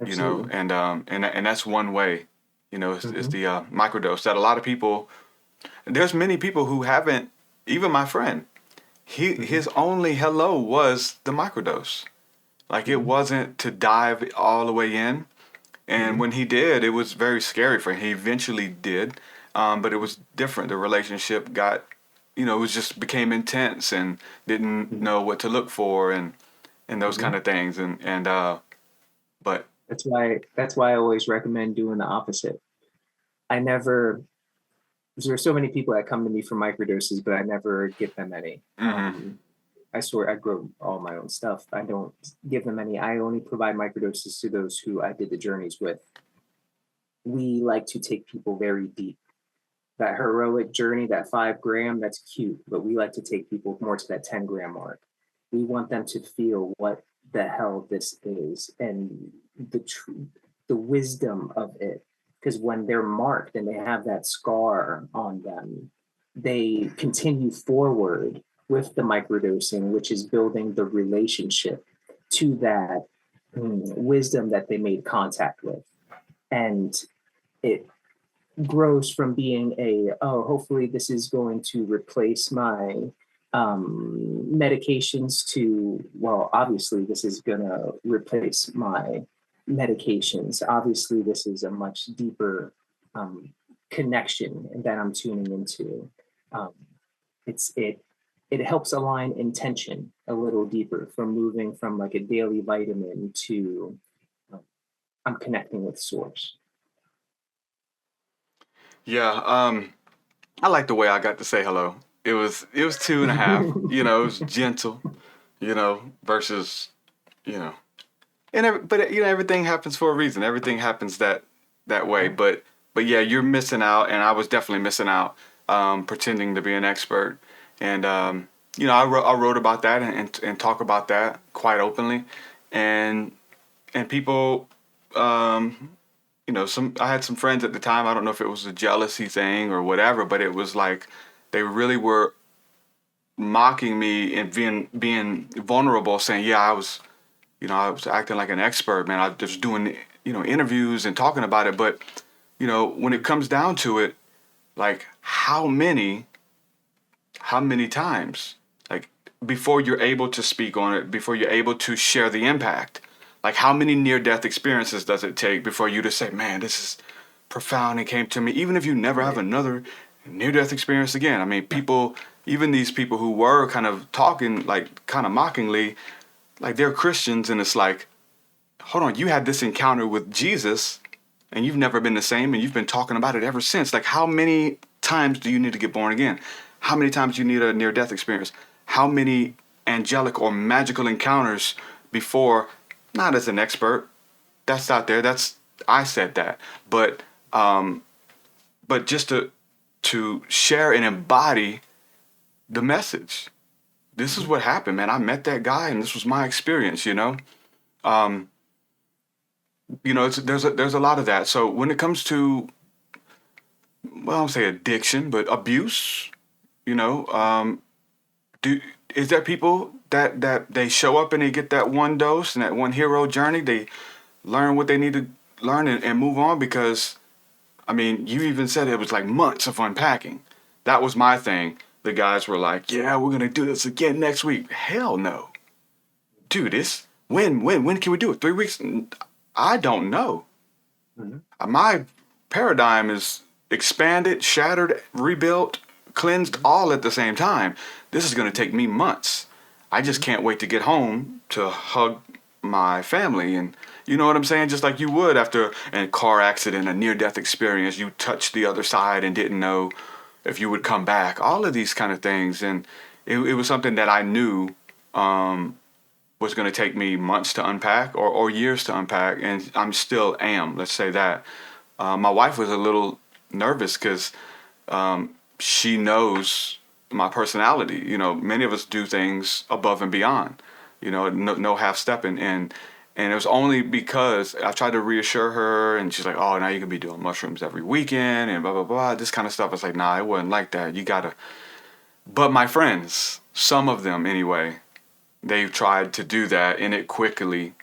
Absolutely. and that's one way, is the microdose that a lot of people, there's many people who haven't, even my friend, his only hello was the microdose. Like, it wasn't to dive all the way in. And when he did, it was very scary for him. He eventually did, but it was different. The relationship got, it just became intense and didn't know what to look for and those kind of things. But that's why I always recommend doing the opposite. There are so many people that come to me for microdoses, but I never give them any. I swear I grow all my own stuff. I don't give them any. I only provide microdoses to those who I did the journeys with. We like to take people very deep. That heroic journey, that 5 gram, that's cute, but we like to take people more to that 10 gram mark. We want them to feel what the hell this is and the wisdom of it. Because when they're marked and they have that scar on them, they continue forward with the microdosing, which is building the relationship to that wisdom that they made contact with. And it grows from being hopefully this is going to replace my medications to, well, obviously this is going to replace my medications. Obviously, this is a much deeper connection that I'm tuning into. It helps align intention a little deeper from moving from like a daily vitamin to I'm connecting with source. yeah, I like the way I got to say hello. It was 2.5. It was gentle, versus, but everything happens for a reason. Everything happens that way. But yeah, you're missing out, and I was definitely missing out, pretending to be an expert. And I wrote about that and talk about that quite openly, and people, I had some friends at the time. I don't know if it was a jealousy thing or whatever, but it was like they really were mocking me and being vulnerable, saying, yeah, I was acting like an expert, man. I was doing, interviews and talking about it. But, when it comes down to it, like how many times, like before you're able to speak on it, before you're able to share the impact, like how many near-death experiences does it take before you to say, man, this is profound and came to me, even if you never have another near-death experience again. I mean, people, even these people who were kind of talking, like kind of mockingly, like they're Christians, and it's like, hold on, you had this encounter with Jesus and you've never been the same, and you've been talking about it ever since. Like, how many times do you need to get born again? How many times do you need a near-death experience? How many angelic or magical encounters before? Not as an expert. That's out there. I said that. But just to share and embody the message. This is what happened, man. I met that guy, and this was my experience. There's a lot of that. So when it comes to, well, I don't say addiction, but abuse, is there people that they show up and they get that one dose and that one hero journey, they learn what they need to learn and move on? Because, I mean, you even said it was like months of unpacking. That was my thing. The guys were like, yeah, we're going to do this again next week. Hell no. Dude, when can we do it? 3 weeks? I don't know. Mm-hmm. My paradigm is expanded, shattered, rebuilt, cleansed all at the same time. This is going to take me months. I just can't wait to get home to hug my family. And you know what I'm saying? Just like you would after a car accident, a near-death experience, you touched the other side and didn't know if you would come back. All of these kind of things. And it was something that I knew was going to take me months to unpack or years to unpack. And I'm still am, let's say that. My wife was a little nervous because she knows my personality. Many of us do things above and beyond, no half stepping. And it was only because I tried to reassure her, and she's like, oh, now you can be doing mushrooms every weekend and blah, blah, blah, this kind of stuff. I was like, nah, it wasn't like that. You gotta. But my friends, some of them anyway, they tried to do that, and it quickly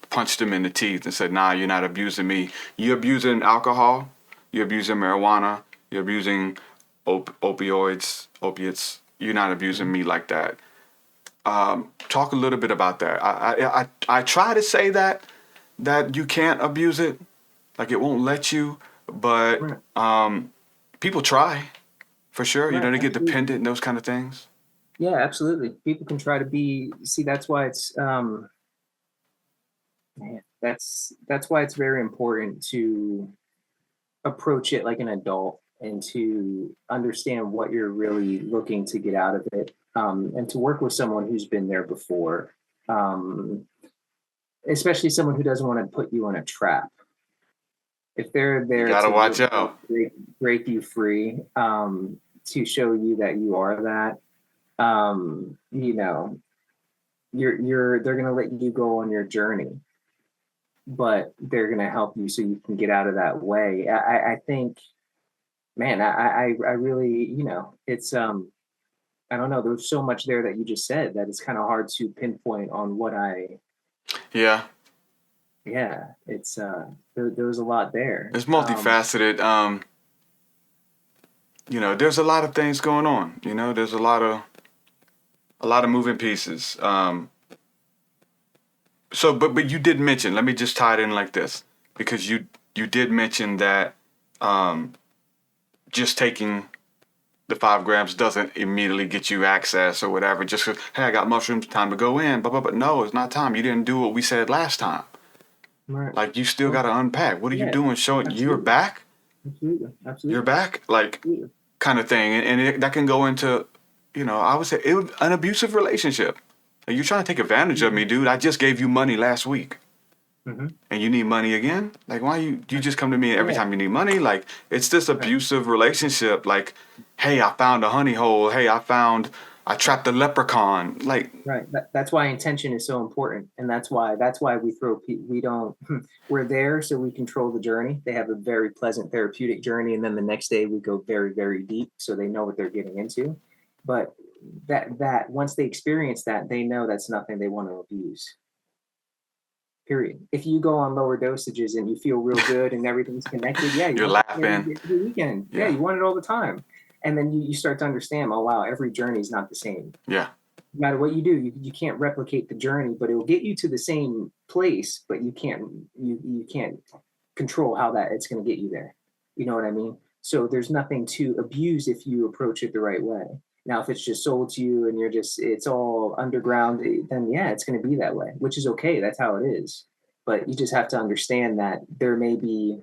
punched them in the teeth and said, nah, you're not abusing me. You're abusing alcohol, you're abusing marijuana, you're abusing opiates. You're not abusing me like that. Talk a little bit about that. I try to say that you can't abuse it, like it won't let you, but people try, for sure. Right, They get dependent and those kind of things. Yeah, absolutely. People can try to be. See, that's why it's that's why it's very important to approach it like an adult and to understand what you're really looking to get out of it. And to work with someone who's been there before, especially someone who doesn't want to put you in a trap. If they're there to watch out, break you free, to show you that you are that, they're going to let you go on your journey, but they're going to help you so you can get out of that way. I think, man, I really, it's, I don't know. There's so much there that you just said that it's kind of hard to pinpoint on what Yeah, it's there's a lot there. It's multifaceted. There's a lot of things going on. There's a lot of moving pieces. So, but you did mention. Let me just tie it in like this, because you did mention that just taking the 5 grams doesn't immediately get you access or whatever. Just 'cause, hey, I got mushrooms, time to go in. But no, it's not time. You didn't do what we said last time. Right. Like, you still got to unpack. What are you doing? Showing you're back. Absolutely. You're back, like Absolutely. Kind of thing, and that can go into, I would say an abusive relationship. Like, you're trying to take advantage of me, dude. I just gave you money last week. Mm-hmm. And you need money again? Like, why you just come to me every time you need money? Like, it's this abusive relationship. Like, hey, I found a honey hole. Hey, I trapped a leprechaun. Like, right. That's why intention is so important, and that's why we're there so we control the journey. They have a very pleasant therapeutic journey, and then the next day we go very, very deep, so they know what they're getting into. But that once they experience that, they know that's nothing they want to abuse. Period. If you go on lower dosages and you feel real good and everything's connected, you're laughing. Every weekend. Yeah, you want it all the time. And then you start to understand, oh, wow, every journey is not the same. Yeah. No matter what you do, you can't replicate the journey, but it will get you to the same place, but you can't control how that it's going to get you there. You know what I mean? So there's nothing to abuse if you approach it the right way. Now, if it's just sold to you and it's all underground, then yeah, it's going to be that way, which is okay. That's how it is. but you just have to understand that there may be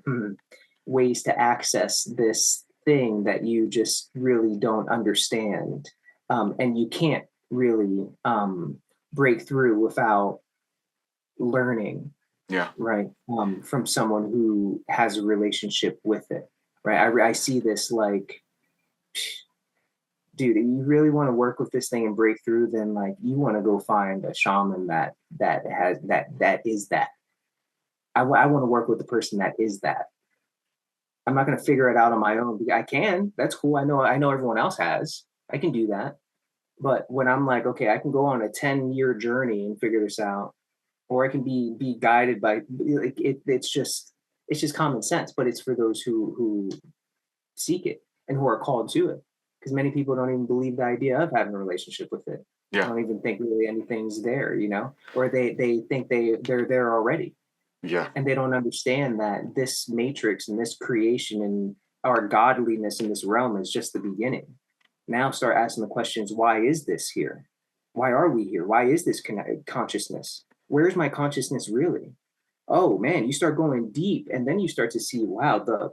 ways to access this thing that you just really don't understand. And you can't really break through without learning, Yeah. right? From someone who has a relationship with it, right? I see this like, dude, if you really want to work with this thing and break through, then like you want to go find a shaman that is that. I want to work with the person that is that. I'm not going to figure it out on my own. I can. That's cool. I know everyone else has. I can do that. But when I'm like, okay, I can go on a 10-year journey and figure this out, or I can be guided by like it's just common sense, but it's for those who seek it and who are called to it. Because many people don't even believe the idea of having a relationship with it. Yeah. They don't even think really anything's there, you know, or they think they're there already. Yeah. And they don't understand that this matrix and this creation and our godliness in this realm is just the beginning. Now start asking the questions, why is this here? Why are we here? Why is this consciousness? Where's my consciousness really? Oh man, you start going deep and then you start to see, wow, the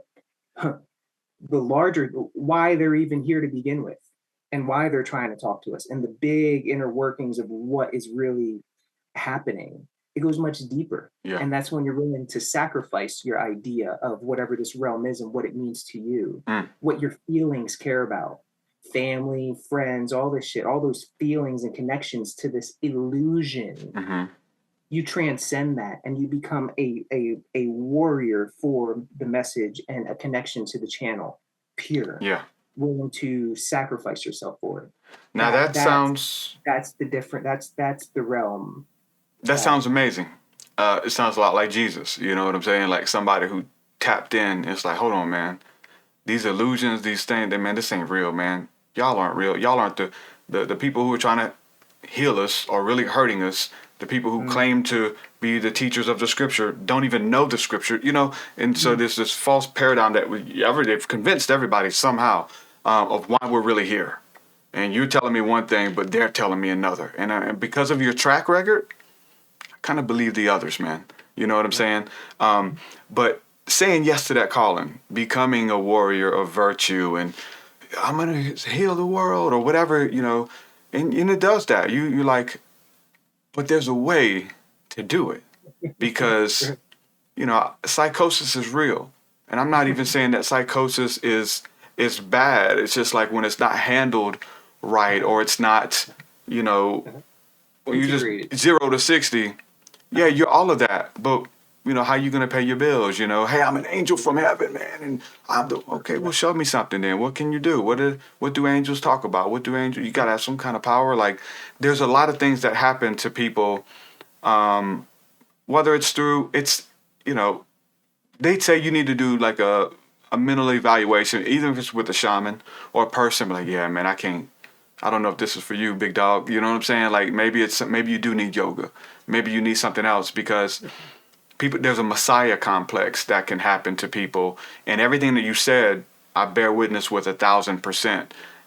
larger, why they're even here to begin with and why they're trying to talk to us and the big inner workings of what is really happening. It goes much deeper. Yeah. And that's when you're willing to sacrifice your idea of whatever this realm is and what it means to you, what your feelings care about, family, friends, all this shit, all those feelings and connections to this illusion. Mm-hmm. You transcend that and you become a warrior for the message and a connection to the channel, pure. Yeah. Willing to sacrifice yourself for it. Now that's the different, that's the realm. That sounds amazing. It sounds a lot like Jesus. You know what I'm saying? Like somebody who tapped in. It's like, hold on, man. These illusions, these things, man, this ain't real, man. Y'all aren't real. Y'all aren't the people who are trying to heal us or really hurting us. The people who claim to be the teachers of the scripture don't even know the scripture, you know? And so there's this false paradigm that they've convinced everybody somehow of why we're really here. And you're telling me one thing, but they're telling me another. And because of your track record, kind of believe the others, man. You know what I'm saying? But saying yes to that calling, becoming a warrior of virtue, and I'm going to heal the world or whatever, you know, and it does that. You're like, but there's a way to do it because, you know, psychosis is real. And I'm not even saying that psychosis is bad. It's just like when it's not handled right or it's not, you know, when you just 0 to 60, yeah, you're all of that, but you know, how you gonna pay your bills? You know, hey, I'm an angel from heaven, man, and okay. Well, show me something then. What can you do? What do angels talk about? You gotta have some kind of power. Like, there's a lot of things that happen to people, whether it's you know, they say you need to do like a mental evaluation, even if it's with a shaman or a person. Like, yeah, man, I don't know if this is for you, big dog. You know what I'm saying? Like maybe you do need yoga. Maybe you need something else because there's a messiah complex that can happen to people. And everything that you said, I bear witness with 1,000%.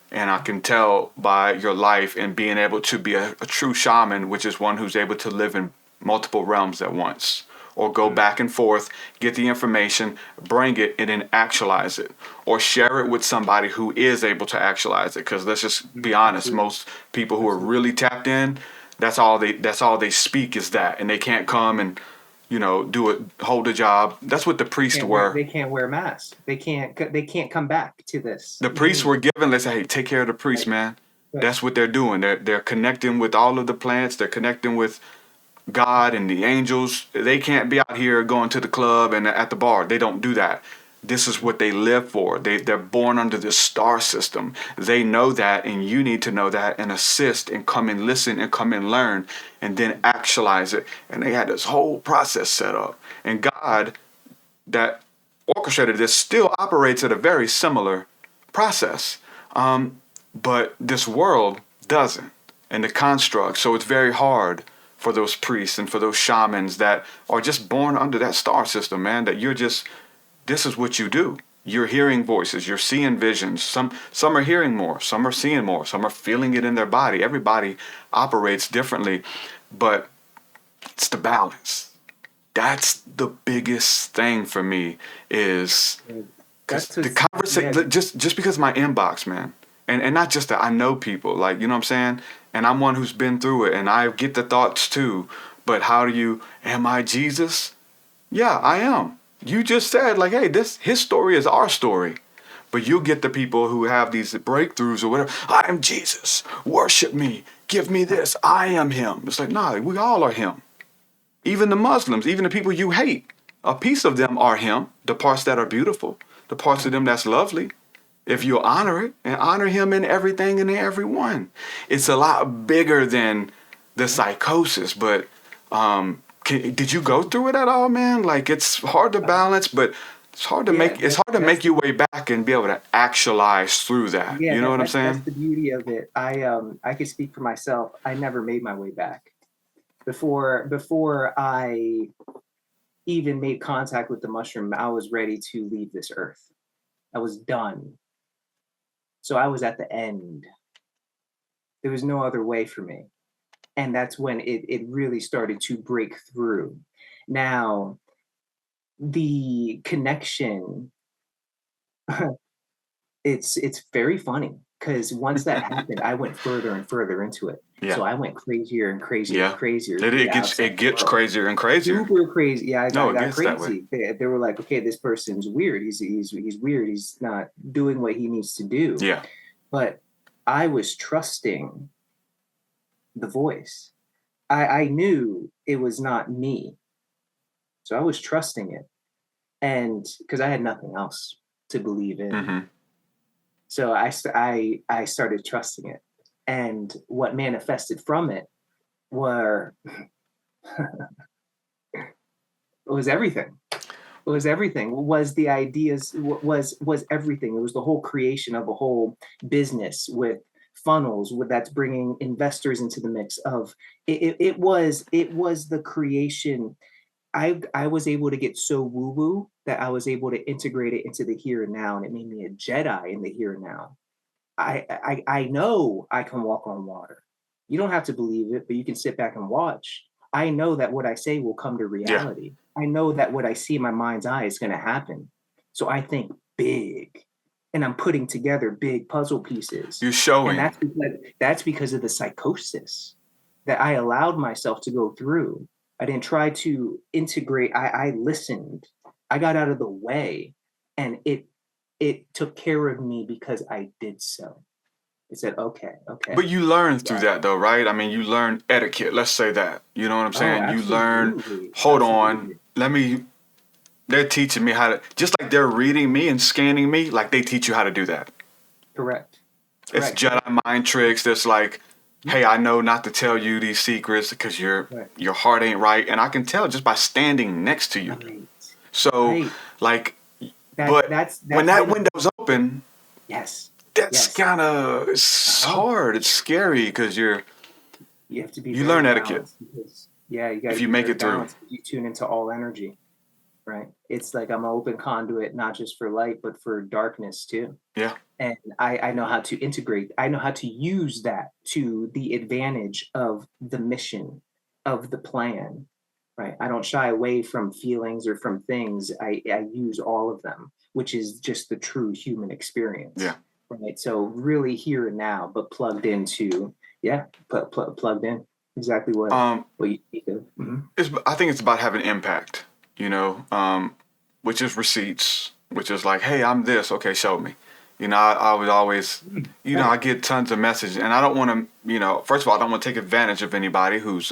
And I can tell by your life and being able to be a true shaman, which is one who's able to live in multiple realms at once. Or go back and forth, get the information, bring it, and then actualize it. Or share it with somebody who is able to actualize it. Because let's just be honest, most people who are really tapped in, that's all they speak is that. And they can't come and, you know, hold a job. That's what the priests were. They can't wear masks. They can't come back to this. The priests were given, let's say, hey, take care of the priest, man. Right. That's what they're doing. They're connecting with all of the plants. They're connecting with God and the angels. They can't be out here going to the club and at the bar. They don't do that. This is what they live for. They're born under this star system. They know that, and you need to know that and assist and come and listen and come and learn and then actualize it. And they had this whole process set up. And God that orchestrated this still operates at a very similar process. But this world doesn't. And the construct. So it's very hard for those priests and for those shamans that are just born under that star system, man, that this is what you do. You're hearing voices, you're seeing visions. Some are hearing more, some are seeing more, some are feeling it in their body. Everybody operates differently, but it's the balance. That's the biggest thing for me is because That's the what's- conversation, yeah. just because my inbox, man. And not just that, I know people, like, you know what I'm saying? And I'm one who's been through it, and I get the thoughts too. But am I Jesus? Yeah, I am. You just said, like, hey, his story is our story. But you get the people who have these breakthroughs or whatever. I am Jesus. Worship me. Give me this. I am him. It's like, nah, we all are him. Even the Muslims, even the people you hate, a piece of them are him. The parts that are beautiful, the parts of them that's lovely. If you honor it and honor him in everything and in everyone, it's a lot bigger than the psychosis. But did you go through it at all, man? Like, it's hard to balance, but it's hard to make your way back and be able to actualize through that. Yeah, You know what I'm that's saying? the beauty of it. I could speak for myself. I never made my way back. Before I even made contact with the mushroom, I was ready to leave this earth. I was done. So I was at the end. There was no other way for me. And that's when it really started to break through. Now, the connection, it's very funny because once that happened, I went further and further into it. Yeah. So I went crazier and crazier Yeah. and crazier. It gets crazier and crazier. Super crazy. Yeah, I got gets that way. crazy. They were like, okay, this person's weird. He's weird. He's not doing what he needs to do. Yeah. But I was trusting the voice. I knew it was not me. So I was trusting it. And because I had nothing else to believe in. Mm-hmm. So I started trusting it. And what manifested from it was everything. It was everything. Was the ideas, was everything. It was the whole creation of a whole business with funnels that's bringing investors into the mix of it was the creation. I was able to get so woo-woo that I was able to integrate it into the here and now, and it made me a Jedi in the here and now. I know I can walk on water. You don't have to believe it, but you can sit back and watch. I know that what I say will come to reality. Yeah. I know that what I see in my mind's eye is going to happen. So I think big, and I'm putting together big puzzle pieces. You're showing. And that's because of the psychosis that I allowed myself to go through. I didn't try to integrate. I listened. I got out of the way, and it took care of me because I did so. It said, okay. But you learn through that, though, right? I mean, you learn etiquette. Let's say that. You know what I'm saying? You learn, hold on, they're teaching me how to, just like they're reading me and scanning me, like they teach you how to do that. Correct. It's Jedi mind tricks. That's like, hey, I know not to tell you these secrets because your heart ain't right. And I can tell just by standing next to you. Right. So, like, that's when that window's open, yes, that's kind of, it's hard. It's scary because you have to be. You learn etiquette. Because, you got. If you make it through, you tune into all energy, right? It's like I'm an open conduit, not just for light, but for darkness too. Yeah. And I know how to integrate. I know how to use that to the advantage of the mission, of the plan. Right. I don't shy away from feelings or from things. I use all of them, which is just the true human experience. Yeah. Right. So really here and now, but plugged into, plugged in exactly what you need to. Mm-hmm. I think it's about having impact, which is receipts, which is like, hey, I'm this. Okay, show me. I would always, I get tons of messages, and I don't want to, first of all, I don't want to take advantage of anybody who's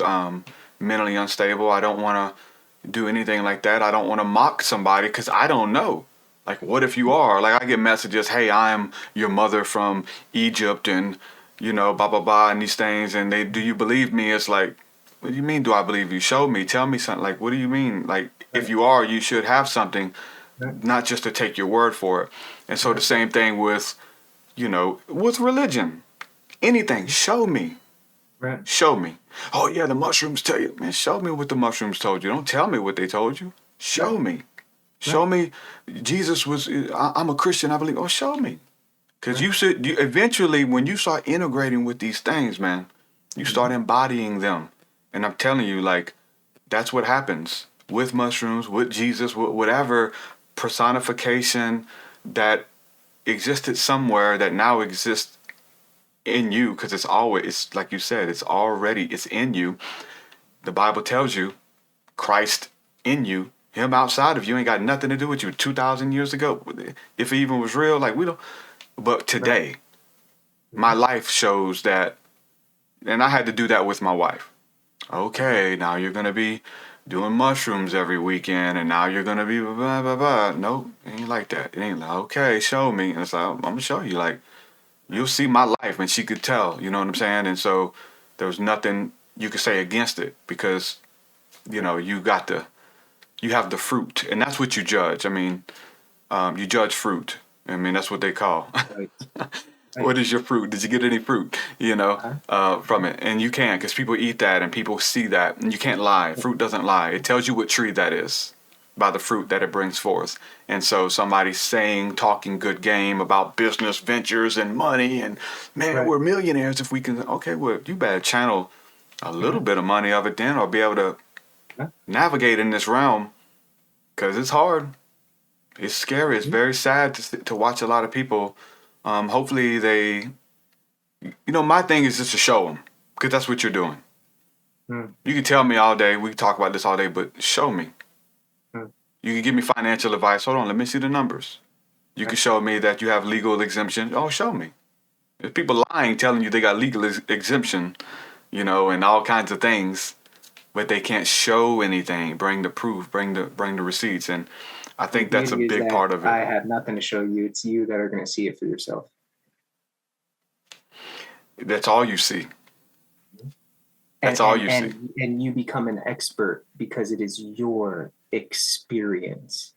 mentally unstable. I don't want to do anything like that. I don't want to mock somebody because I don't know. Like, what if you are? Like, I get messages, hey, I'm your mother from Egypt and, blah, blah, blah, and these things. And do you believe me? It's like, what do you mean, do I believe you? Show me. Tell me something. Like, what do you mean? Like, if you are, you should have something, not just to take your word for it. And so the same thing with, with religion. Anything. Show me. Right. Show me. Oh, yeah, the mushrooms tell you. Man, show me what the mushrooms told you. Don't tell me what they told you. Show me. Show me Jesus was, I'm a Christian, I believe. Oh, show me. Because you eventually, when you start integrating with these things, man, you start embodying them. And I'm telling you, like, that's what happens. with mushrooms, with Jesus, with whatever personification that existed somewhere that now exists in you, because it's always, it's like you said, it's in you. The Bible tells you Christ in you, him outside of you ain't got nothing to do with you 2,000 years ago. If it even was real, like we don't, but today, my life shows that, and I had to do that with my wife. Okay, now you're going to be doing mushrooms every weekend, and now you're going to be blah, blah, blah. No, it ain't like that. It ain't like, okay, show me. And it's like, I'm going to show you. Like, you'll see my life. And she could tell, you know what I'm saying? And so there was nothing you could say against it, because, you know, you have the fruit. And that's what you judge. I mean, you judge fruit. I mean, that's what they call. Right. What is your fruit? Did you get any fruit, you know, from it? And you can't, because people eat that and people see that. And you can't lie. Fruit doesn't lie. It tells you what tree that is by the fruit that it brings forth. And so somebody talking good game about business ventures and money and, man, we're millionaires if we can. Okay, well, you better channel a little bit of money of it then, or be able to navigate in this realm, because it's hard. It's scary. It's very sad to watch a lot of people. Hopefully they, you know, my thing is just to show them, because that's what you're doing. You can tell me all day, we can talk about this all day, but show me. You can give me financial advice. Hold on, let me see the numbers. You can show me that you have legal exemption. Oh, show me. There's people lying, telling you they got legal exemption, you know, and all kinds of things, but they can't show anything. Bring the proof, bring the receipts. And I think that's a big part of it. I have nothing to show you. It's you that are going to see it for yourself. That's all you see. That's all you see. And you become an expert because it is your experience.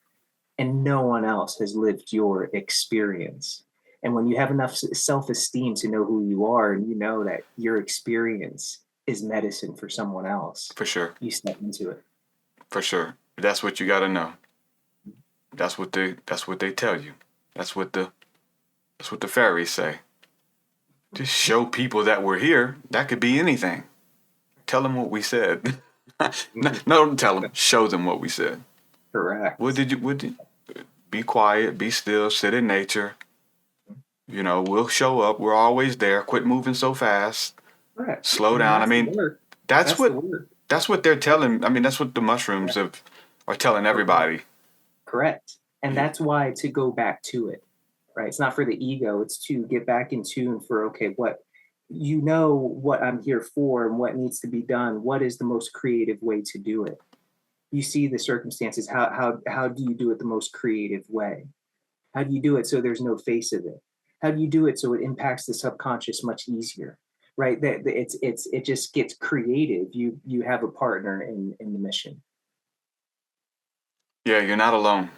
And no one else has lived your experience. And when you have enough self-esteem to know who you are, and you know that your experience is medicine for someone else. For sure. You step into it. For sure. That's what you got to know. That's what they tell you. That's what the fairies say. Just show people that we're here. That could be anything. Tell them what we said. No, don't tell them. Show them what we said. Correct. What did you be quiet, be still, sit in nature. You know, we'll show up. We're always there. Quit moving so fast. Right. Slow down. I mean, that's what they're telling. I mean, that's what the mushrooms are telling everybody. Correct. And that's why, to go back to it, right? It's not for the ego. It's to get back in tune for, okay, what I'm here for and what needs to be done. What is the most creative way to do it? You see the circumstances. How do you do it the most creative way? How do you do it so there's no face of it? How do you do it so it impacts the subconscious much easier? Right? It just gets creative. You have a partner in the mission. Yeah, you're not alone.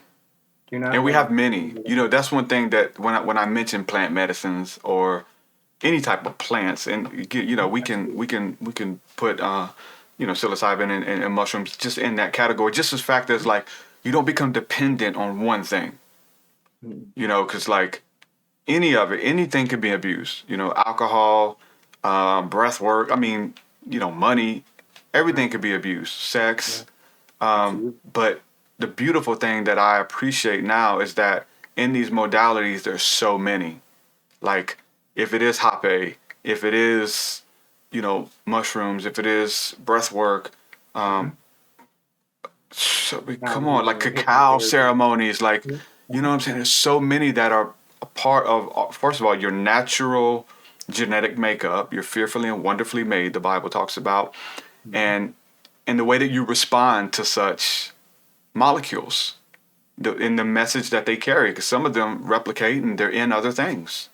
And we have many. You know, that's one thing that when I mention plant medicines or any type of plants, and you know, we can put you know, psilocybin and mushrooms just in that category, just as fact as like you don't become dependent on one thing. You know, because like anything can be abused. You know, alcohol, breath work. I mean, you know, money, everything can be abused. Sex, but the beautiful thing that I appreciate now is that in these modalities, there's so many. Like, if it is hape, if it is, you know, mushrooms, if it is breath work, come on, like cacao ceremonies, like, you know what I'm saying? There's so many that are a part of, first of all, your natural genetic makeup. You're fearfully and wonderfully made, the Bible talks about, and the way that you respond to such molecules in the message that they carry, because some of them replicate and they're in other things.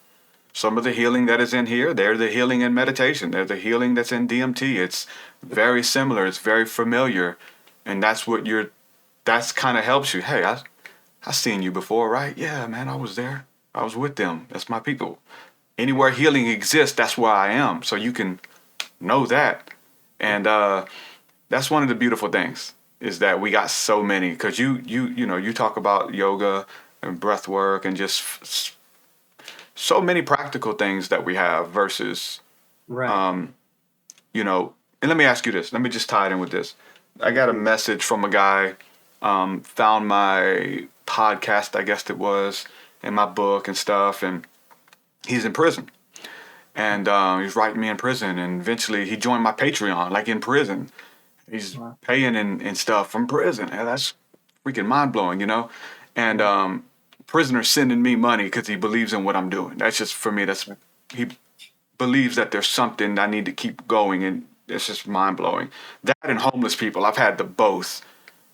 Some of the healing that is in here, they're the healing in meditation. They're the healing that's in DMT. It's very similar. It's very familiar. And that's kind of helps you. Hey, I seen you before, right? Yeah, man, I was there. I was with them. That's my people. Anywhere healing exists, that's where I am. So you can know that. And that's one of the beautiful things, is that we got so many, because you talk about yoga and breath work and just so many practical things that we have versus, you know, and let me ask you this. Let me just tie it in with this. I got a message from a guy, found my podcast, I guess it was, and my book and stuff, and he's in prison. And he's writing me in prison, and eventually he joined my Patreon, like in prison. He's paying and stuff from prison. And that's freaking mind-blowing, you know? And prisoners sending me money because he believes in what I'm doing. That's just, for me, he believes that there's something I need to keep going, and it's just mind-blowing. That and homeless people, I've had the both.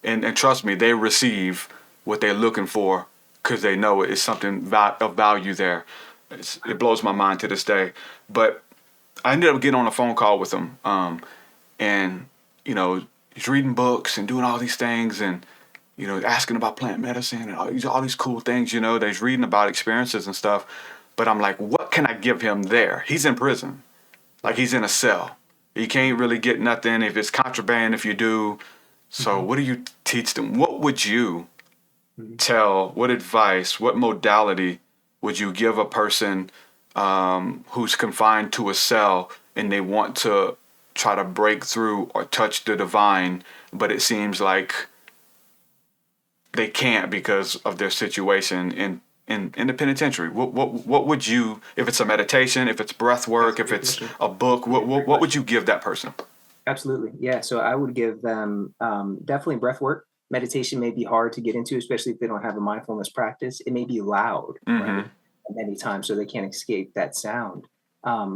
And trust me, they receive what they're looking for because they know it's something of value there. It blows my mind to this day. But I ended up getting on a phone call with him. And, you know, he's reading books and doing all these things and, you know, asking about plant medicine and all these cool things, you know, that he's reading about experiences and stuff. But I'm like, what can I give him there? He's in prison. Like, he's in a cell. You can't really get nothing if it's contraband if you do. So what do you teach them? What would you tell, what advice, what modality would you give a person who's confined to a cell and they want to try to break through or touch the divine, but it seems like they can't because of their situation in the penitentiary? What would you, if it's a meditation, if it's breath work, if it's a book, what would you give that person? Absolutely. Yeah. So I would give them definitely breath work. Meditation may be hard to get into, especially if they don't have a mindfulness practice. It may be loud right, many times, so they can't escape that sound.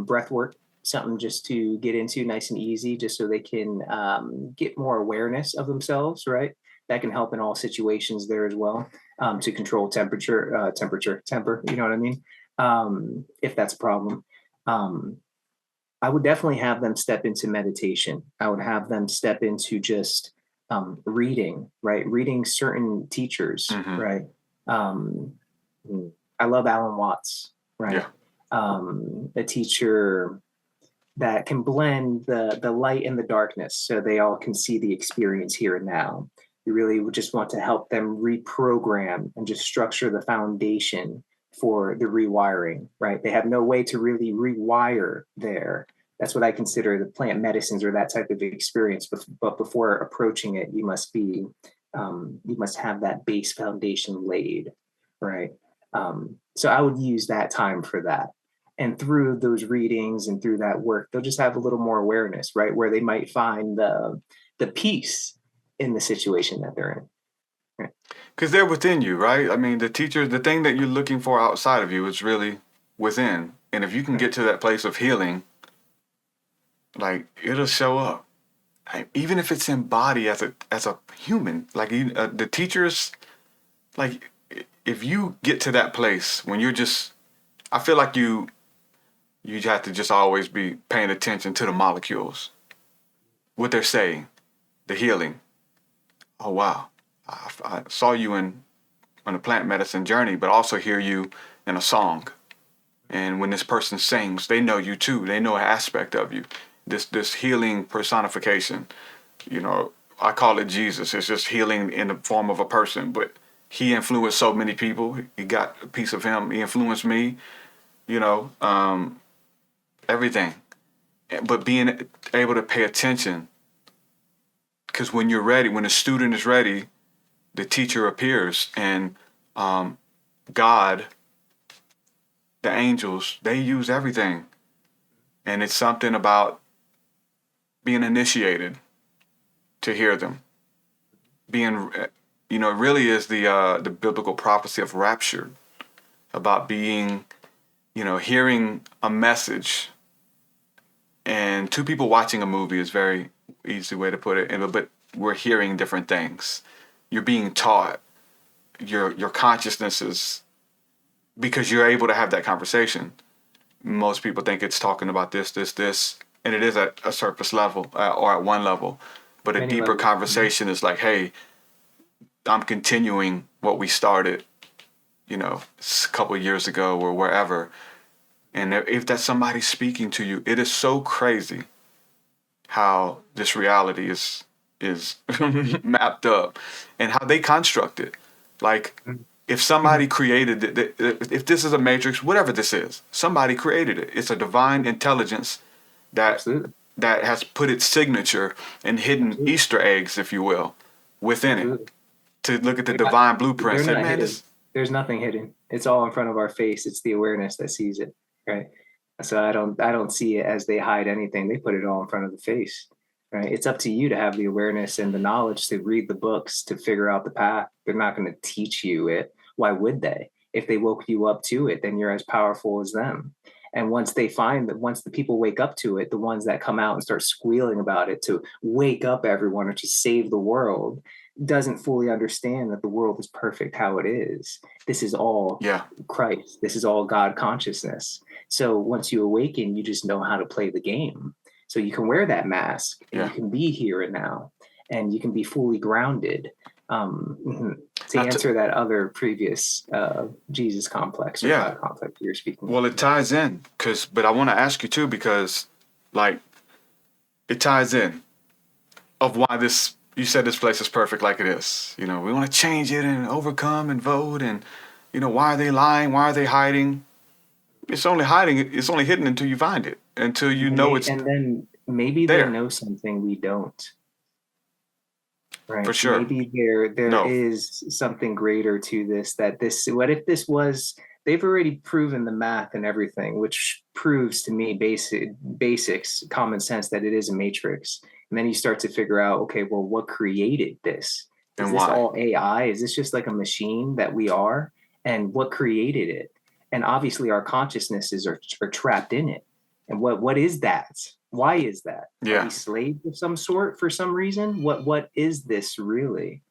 Breath work, something just to get into nice and easy, just so they can get more awareness of themselves, right? That can help in all situations there as well, to control temper, you know what I mean? If that's a problem. I would definitely have them step into meditation. I would have them step into just reading, right? Reading certain teachers, right? I love Alan Watts, right? A teacher that can blend the light and the darkness so they all can see the experience here and now. You really would just want to help them reprogram and just structure the foundation for the rewiring, right? They have no way to really rewire there. That's what I consider the plant medicines or that type of experience. But before approaching it, you must have that base foundation laid, right? So I would use that time for that. And through those readings and through that work, they'll just have a little more awareness, right? Where they might find the peace in the situation that they're in. Because they're within you, right? I mean, the thing that you're looking for outside of you is really within. And if you can get to that place of healing, like, it'll show up. Like, even if it's in body as a human, like the teachers, like, if you get to that place when you're just, I feel like you have to just always be paying attention to the molecules, what they're saying, the healing. Oh, wow. I saw you on a plant medicine journey, but also hear you in a song. And when this person sings, they know you too. They know an aspect of you. This healing personification, you know, I call it Jesus. It's just healing in the form of a person, but he influenced so many people. He got a piece of him. He influenced me, you know, everything. But being able to pay attention, because when you're ready, when the student is ready, the teacher appears, and God, the angels, they use everything. And it's something about being initiated to hear them. Being, you know, it really is the biblical prophecy of rapture, about being, you know, hearing a message. And two people watching a movie is very easy way to put it. But we're hearing different things. You're being taught. Your consciousness is, because you're able to have that conversation. Most people think it's talking about this, and it is at a surface level or at one level. But a deeper conversation is like, hey, I'm continuing what we started, you know, a couple of years ago or wherever. And if that's somebody speaking to you, it is so crazy how this reality is mapped up and how they construct it. Like, if somebody created it, if this is a matrix, whatever this is, somebody created it. It's a divine intelligence that that has put its signature and hidden Easter eggs, if you will, within it, to look at the divine blueprint. They're Say, not man, hidden. There's nothing hidden. It's all in front of our face. It's the awareness that sees it, right? So I don't see it as they hide anything. They put it all in front of the face, right? It's up to you to have the awareness and the knowledge to read the books, to figure out the path. They're not going to teach you it. Why would they? If they woke you up to it, then you're as powerful as them. And once they find that, once the people wake up to it, the ones that come out and start squealing about it to wake up everyone or to save the world, doesn't fully understand that the world is perfect how it is. This is all Christ. This is all God consciousness. So once you awaken, you just know how to play the game. So you can wear that mask and you can be here and now, and you can be fully grounded. To answer that other previous Jesus complex or God complex you're speaking. Well, it ties in but I want to ask you too, because like it ties in of why you said this place is perfect like it is. You know, we want to change it and overcome and vote, and you know, why are they lying? Why are they hiding? It's only hiding. It's only hidden until you find it, until you know it's. And then maybe there. They know something we don't. Right. For sure. Maybe there is something greater to this, what if this was, they've already proven the math and everything, which proves to me basics, common sense, that it is a matrix. And then you start to figure out, okay, well, what created this? Is this all AI? Is this just like a machine that we are? And what created it? And obviously our consciousnesses are trapped in it. And what is that? Why is that? Yeah. Are we slaves of some sort for some reason? What is this really?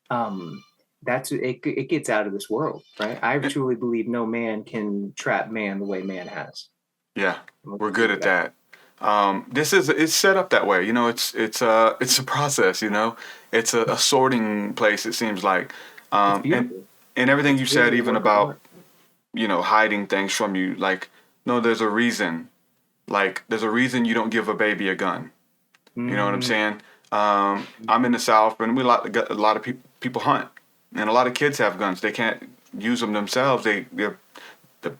That's it. It gets out of this world, right? I truly believe no man can trap man the way man has. Yeah, we're good at that. It's set up that way. You know, it's a process. You know, it's a sorting place. It seems like, and everything you said, even about, you know, hiding things from you. Like, no, there's a reason. Like, there's a reason you don't give a baby a gun. You know what I'm saying? I'm in the South, and a lot of people hunt, and a lot of kids have guns. They can't use them themselves. The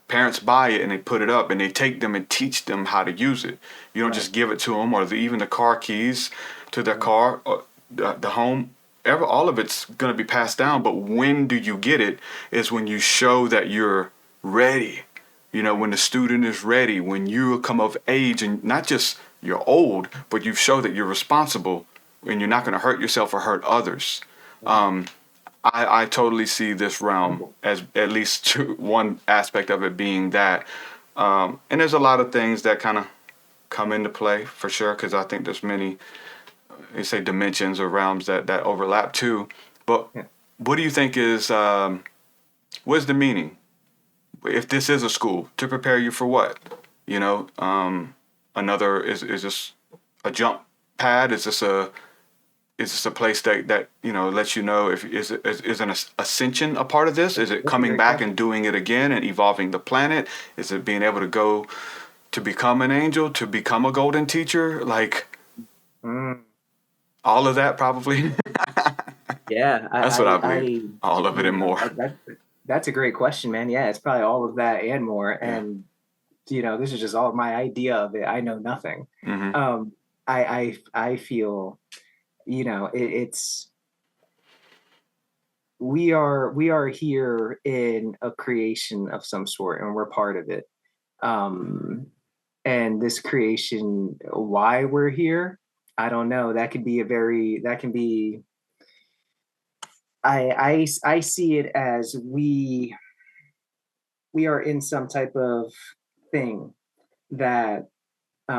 parents buy it and they put it up, and they take them and teach them how to use it. You don't just give it to them, or even the car keys to their car, or the home. All of it's going to be passed down. But when do you get it? Is when you show that you're ready. You know, when the student is ready, when you come of age, and not just you're old, but you show that you're responsible and you're not going to hurt yourself or hurt others. I totally see this realm as at least one aspect of it being that. And there's a lot of things that kind of come into play for sure, because I think there's many, you say, dimensions or realms that overlap too. But what do you think is, what's the meaning? If this is a school, to prepare you for what? You know, is this a jump pad? Is this a place that you know lets you know if is an ascension a part of this? Is it coming back and doing it again and evolving the planet? Is it being able to go to become an angel, to become a golden teacher? Like all of that probably. Yeah, that's what I believe. All of it and more. That's a great question, man. Yeah, it's probably all of that and more. Yeah. And you know, this is just all my idea of it. I know nothing. Mm-hmm. I feel, you know, we are here in a creation of some sort, and we're part of it. And this creation, why we're here, I don't know. I see it as we are in some type of thing that I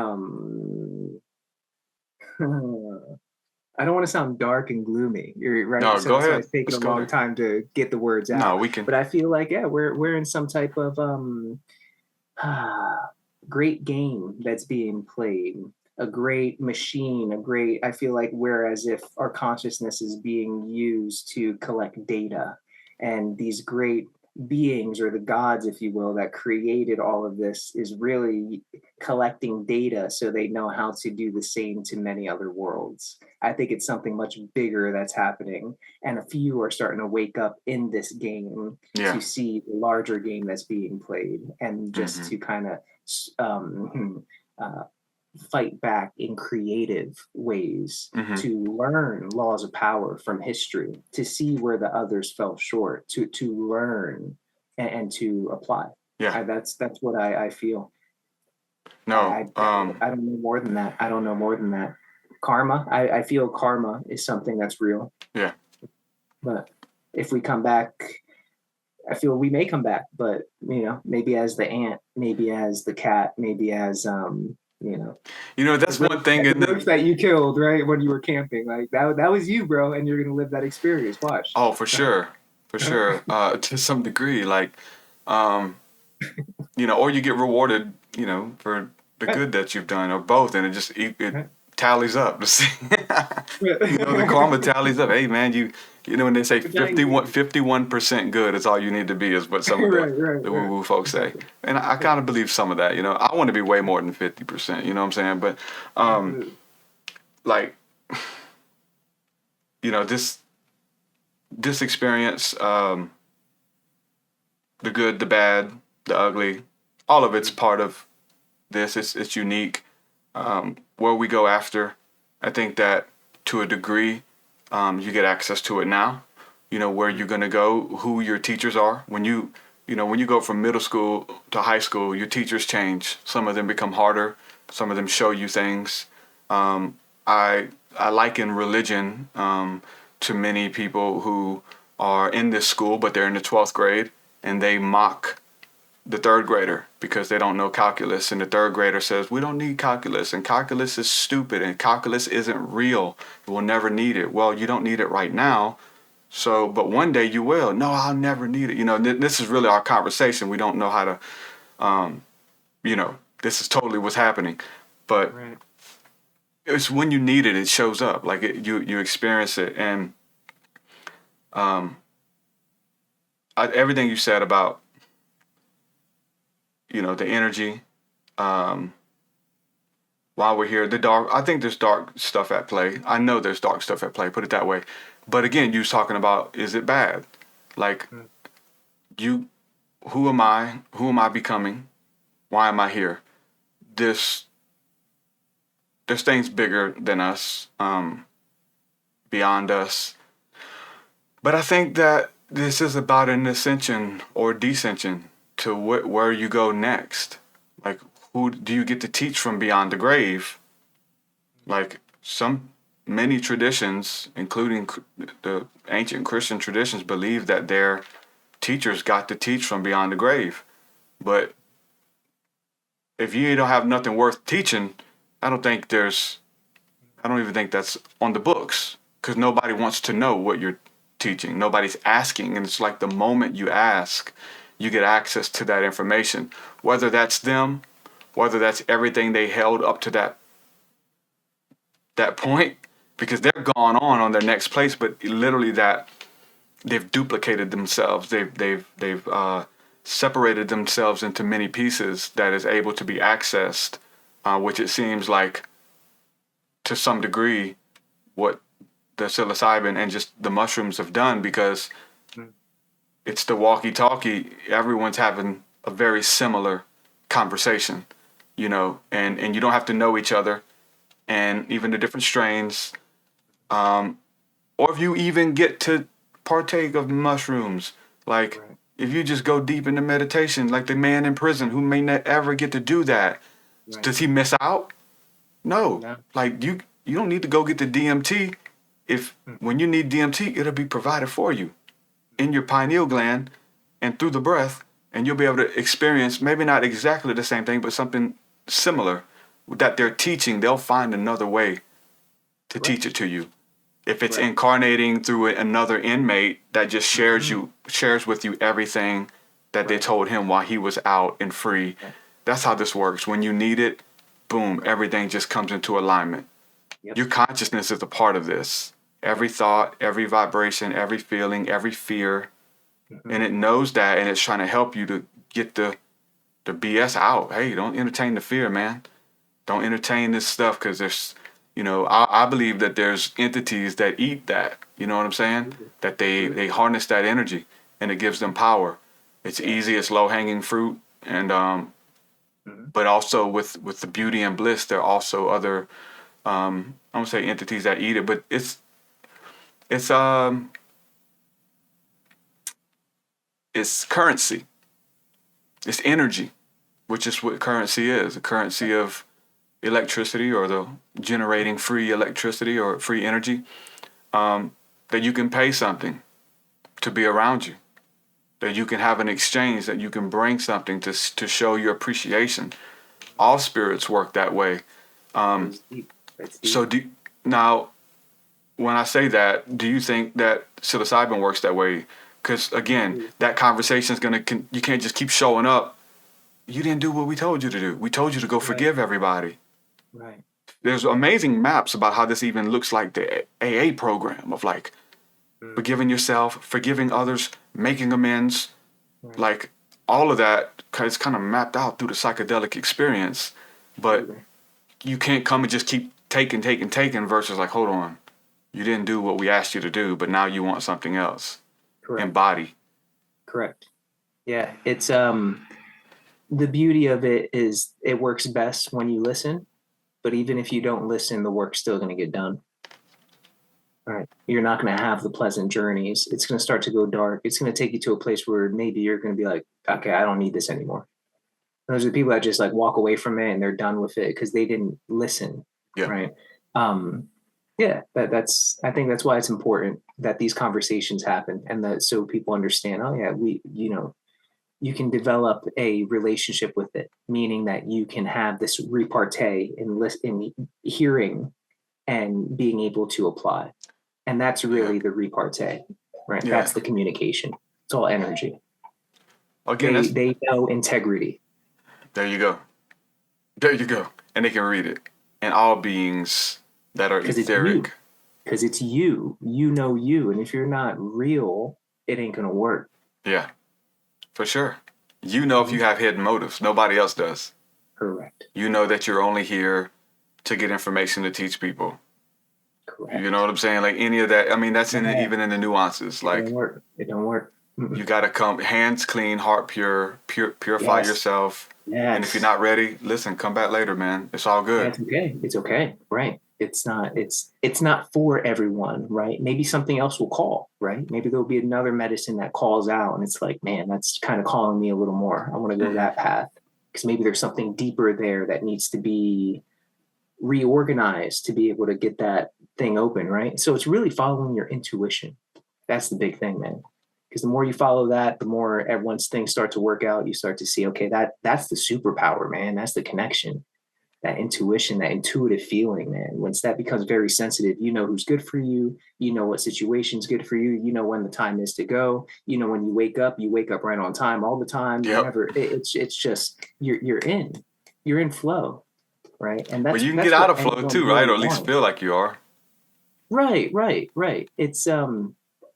don't want to sound dark and gloomy. You're right. No, go ahead. It's taking a long time to get the words out. No, we can. But I feel like we're in some type of great game that's being played. A great machine, I feel like whereas if our consciousness is being used to collect data, and these great beings, or the gods, if you will, that created all of this is really collecting data so they know how to do the same to many other worlds. I think it's something much bigger that's happening, and a few are starting to wake up in this game to see the larger game that's being played, and just to kind of fight back in creative ways to learn laws of power from history, to see where the others fell short, to learn and to apply. Yeah. That's what I feel. No. I don't know more than that. I don't know more than that. Karma. I feel karma is something that's real. Yeah. But if we come back, I feel we may come back, but maybe as the ant, maybe as the cat, maybe as that's one thing in the that you killed, right, when you were camping. Like that was you, bro, and you're gonna live that experience. Watch. Oh, for sure. To some degree, like, or you get rewarded, for the good that you've done, or both, and it tallies up. The karma tallies up. Hey, man, when they say 51% good is all you need to be, is what some of the woo-woo folks say. And I kind of believe some of that. I want to be way more than 50%, you know what I'm saying? But, this experience, the good, the bad, the ugly, all of it's part of this. It's unique. Where we go after, I think that to a degree, you get access to it now. Where you're going to go, who your teachers are. When you go from middle school to high school, your teachers change. Some of them become harder. Some of them show you things. I liken religion to many people who are in this school, but they're in the 12th grade, and they mock the third grader because they don't know calculus, and the third grader says, we don't need calculus, and calculus is stupid, and calculus isn't real. We'll never need it. Well, you don't need it right now, but one day you will. No, I'll never need it. This is really our conversation. We don't know how to, this is totally what's happening. But it's when you need it, it shows up. Like you experience it. And everything you said about, the energy, while we're here, the dark, I think there's dark stuff at play. I know there's dark stuff at play, put it that way. But again, you was talking about, is it bad? Like, who am I? Who am I becoming? Why am I here? There's things bigger than us, beyond us. But I think that this is about an ascension or descension to where you go next. Like, who do you get to teach from beyond the grave? Like, many traditions, including the ancient Christian traditions, believe that their teachers got to teach from beyond the grave. But if you don't have nothing worth teaching, I don't even think that's on the books, because nobody wants to know what you're teaching. Nobody's asking. And it's like the moment you ask, you get access to that information, whether that's them, whether that's everything they held up to that point, because they're gone on their next place, but literally that they've duplicated themselves. They've separated themselves into many pieces that is able to be accessed, which it seems like to some degree what the psilocybin and just the mushrooms have done, because it's the walkie-talkie. Everyone's having a very similar conversation, and you don't have to know each other, and even the different strains, or if you even get to partake of mushrooms, like if you just go deep into meditation, like the man in prison who may not ever get to do that, does he miss out? No. Like you don't need to go get the DMT. If when you need DMT, it'll be provided for you in your pineal gland and through the breath, and you'll be able to experience maybe not exactly the same thing, but something similar that they're teaching. They'll find another way to teach it to you. If it's incarnating through another inmate that just shares with you everything that they told him while he was out and free. That's how this works. When you need it, boom, everything just comes into alignment. Your consciousness is a part of this. Every thought, every vibration, every feeling, every fear. And it knows that, and it's trying to help you to get the BS out. Hey, don't entertain the fear, man. Don't entertain this stuff, because there's, I believe that there's entities that eat that. You know what I'm saying? That they harness that energy, and it gives them power. It's easy. It's low-hanging fruit. And but also with the beauty and bliss, there are also other, I won't say entities that eat it, but it's currency. It's energy, which is what currency is. A currency of electricity, or the generating free electricity or free energy, that you can pay something to be around you, that you can have an exchange, that you can bring something to show your appreciation. All spirits work that way. That's deep. So now, when I say that, do you think that psilocybin works that way? Because again, that conversation is you can't just keep showing up. You didn't do what we told you to do. We told you to go forgive everybody. Right. There's amazing maps about how this even looks like the AA program of like forgiving yourself, forgiving others, making amends. Right. Like all of that is kind of mapped out through the psychedelic experience. But you can't come and just keep taking versus like, hold on, you didn't do what we asked you to do, but now you want something else. Correct. Embody. Correct. Yeah. It's the beauty of it is it works best when you listen, but even if you don't listen, the work's still going to get done. All right. You're not going to have the pleasant journeys. It's going to start to go dark. It's going to take you to a place where maybe you're going to be like, okay, I don't need this anymore. Those are the people that just like walk away from it and they're done with it because they didn't listen. Yeah. Right. Yeah, that's I think that's why it's important that these conversations happen, and that so people understand, oh yeah, you can develop a relationship with it, meaning that you can have this repartee in hearing and being able to apply. And that's really the repartee, right? Yeah. That's the communication. It's all energy. Again, they know integrity. There you go. And they can read it. And all beings that are etheric. Because it's you. You know you. And if you're not real, it ain't going to work. Yeah, for sure. You know if you have hidden motives. Nobody else does. Correct. You know that you're only here to get information to teach people. Correct. You know what I'm saying? Like any of that. I mean, that's even in the nuances. Like it don't work. You got to come hands clean, heart purify yourself. Yes. And if you're not ready, listen, come back later, man. It's all good. It's okay. It's okay. Right. It's not for everyone, right? Maybe something else will call, right? Maybe there'll be another medicine that calls out and it's like, man, that's kind of calling me a little more. I want to go that path because maybe there's something deeper there that needs to be reorganized to be able to get that thing open, right? So it's really following your intuition. That's the big thing, man. Because the more you follow that, the more once things start to work out, you start to see, okay, that's the superpower, man. That's the connection, that intuition, that intuitive feeling, man. Once that becomes very sensitive, you know who's good for you. You know what situation's good for you. You know when the time is to go. You know when you wake up right on time all the time. Yep. It's just you're in flow, right? And that's but you can get out of flow too, right? Or at least feel like you are. Right. It's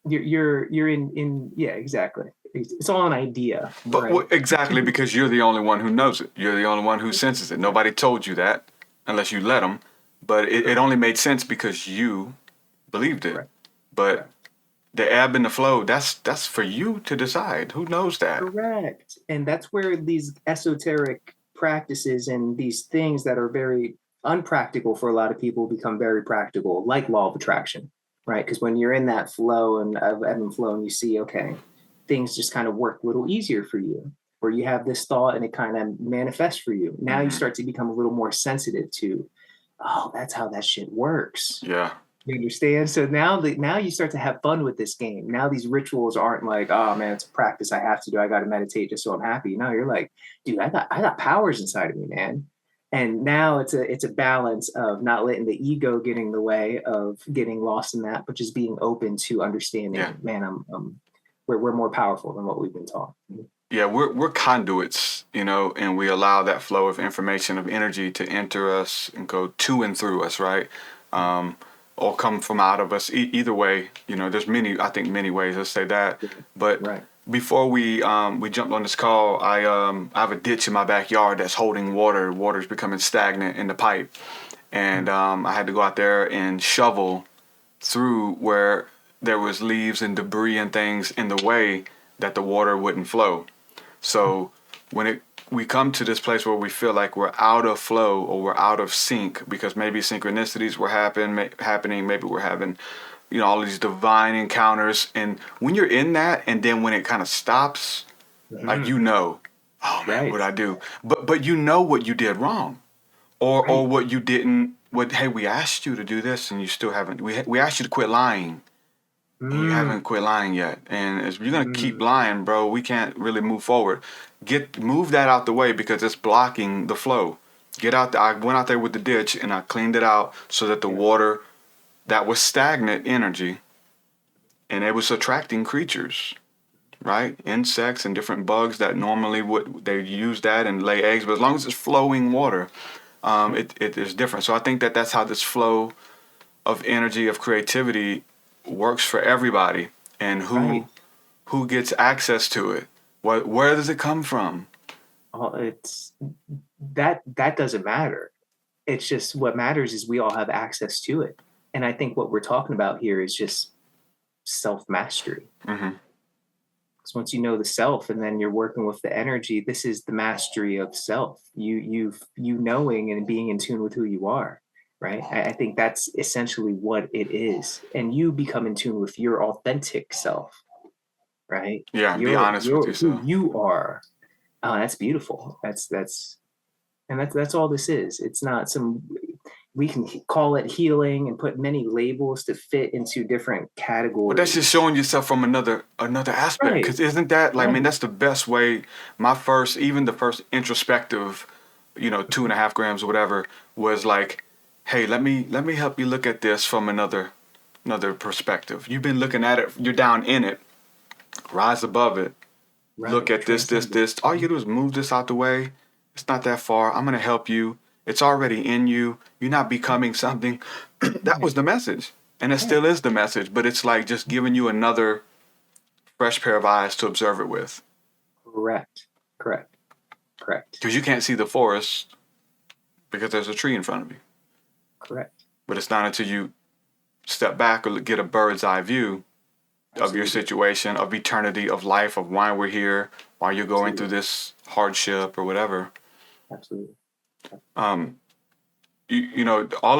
you're in yeah, exactly. It's all an idea. But right? Exactly, because you're the only one who knows it. You're the only one who senses it. Nobody told you that unless you let them. But it only made sense because you believed it. Right. But the ebb and the flow, that's for you to decide. Who knows that? Correct. And that's where these esoteric practices and these things that are very unpractical for a lot of people become very practical, like law of attraction. Right, because when you're in that flow and ebb and flow, and you see, okay, things just kind of work a little easier for you, or you have this thought and it kind of manifests for you. Now you start to become a little more sensitive to, oh, that's how that shit works. Yeah, you understand. So now you start to have fun with this game. Now these rituals aren't like, oh man, it's a practice I have to do. I got to meditate just so I'm happy. No, you're like, dude, I got powers inside of me, man. And now it's a balance of not letting the ego get in the way of getting lost in that, but just being open to understanding, man, we're more powerful than what we've been taught. Yeah, we're conduits, and we allow that flow of information, of energy to enter us and go to and through us, right? Or come from out of us. Either way, there's many ways, let's say that. But before we jumped on this call, I have a ditch in my backyard that's holding water. Water's becoming stagnant in the pipe. And I had to go out there and shovel through where there was leaves and debris and things in the way that the water wouldn't flow. So when it we come to this place where we feel like we're out of flow or we're out of sync because maybe synchronicities were happening, maybe we're having, all of these divine encounters. And when you're in that, and then when it kind of stops, like, oh man, Right. what'd I do? But you know what you did wrong, or what you didn't. Hey, we asked you to do this, and you still haven't. We asked you to quit lying, and you haven't quit lying yet. And if you're gonna keep lying, bro, we can't really move forward. Move that out the way because it's blocking the flow. Get out there. I went out there with the ditch and I cleaned it out so that the water that was stagnant energy, and it was attracting creatures, right? Insects and different bugs that normally they use that and lay eggs, but as long as it's flowing water, it is different. So I think that's how this flow of energy, of creativity works for everybody, and who gets access to it. Where does it come from? Oh, it's that doesn't matter. It's just what matters is we all have access to it. And I think what we're talking about here is just self-mastery. Mm-hmm. Because once you know the self and then you're working with the energy, this is the mastery of self. You knowing and being in tune with who you are, right? I think that's essentially what it is. And you become in tune with your authentic self, right? Yeah, be honest with yourself. Who you are. Oh, that's beautiful. That's all this is. It's not we can call it healing and put many labels to fit into different categories. But that's just showing yourself from another aspect. Because isn't that like, I mean, that's the best way. Even the first introspective, 2.5 grams or whatever was like, hey, let me help you look at this from another perspective. You've been looking at it. You're down in it. Rise above it. Right. Look at this. All you do is move this out the way. It's not that far. I'm going to help you. It's already in you. You're not becoming something. That was the message. And it still is the message. But it's like just giving you another fresh pair of eyes to observe it with. Correct. Because you can't see the forest because there's a tree in front of you. Correct. But it's not until you step back or get a bird's eye view of your situation, of eternity, of life, of why we're here, why you're going through this hardship or whatever. Absolutely. All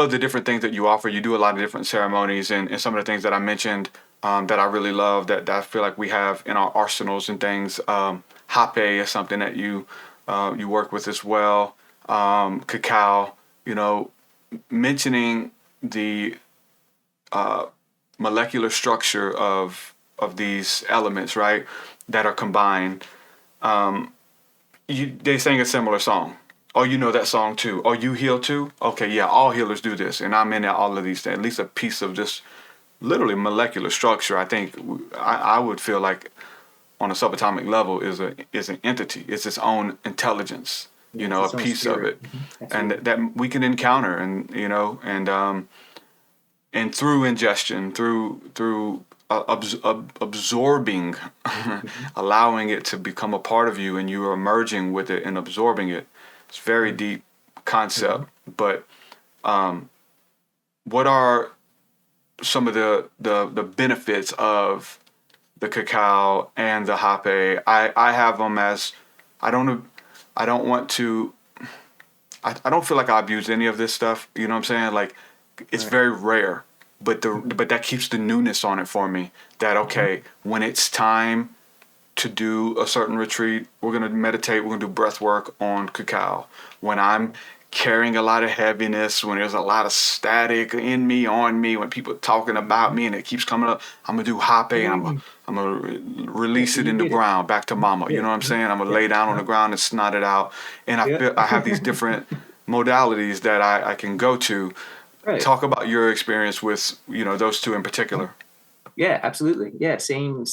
of the different things that you offer, you do a lot of different ceremonies, and some of the things that I mentioned that I really love, that I feel like we have in our arsenals and things. Hape is something that you work with as well. Cacao, mentioning the molecular structure of these elements, right, that are combined. They sing a similar song. Oh, you know that song too. Oh, you heal too? Okay, yeah, all healers do this. And I'm in all of these things. At least a piece of this literally molecular structure, I think I would feel like on a subatomic level is an entity. It's its own intelligence, a piece of it. And that we can encounter and through ingestion, through absorbing, allowing it to become a part of you, and you are merging with it and absorbing it. It's a very deep concept, but what are some of the benefits of the cacao and the hape? I have them as I don't feel like I abuse any of this stuff. You know what I'm saying? Like it's very rare, but that keeps the newness on it for me. That when it's time to do a certain retreat, we're going to meditate, we're going to do breath work on cacao. When I'm carrying a lot of heaviness, when there's a lot of static in me, on me, when people are talking about me and it keeps coming up, I'm going to do hape and I'm going to release it in the ground back to mama. You know what I'm saying? I'm going to lay down on the ground and snot it out. And I have these different modalities that I can go to. Right. Talk about your experience with, those two in particular. Yeah, absolutely. Yeah, same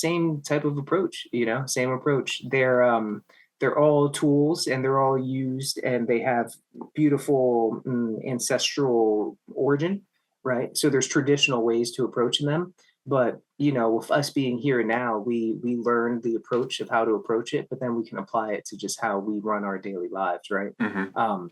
type of approach. Same approach. They're all tools and they're all used and they have beautiful ancestral origin, right? So there's traditional ways to approach them, but with us being here now, we learn the approach of how to approach it, but then we can apply it to just how we run our daily lives, right? Mm-hmm.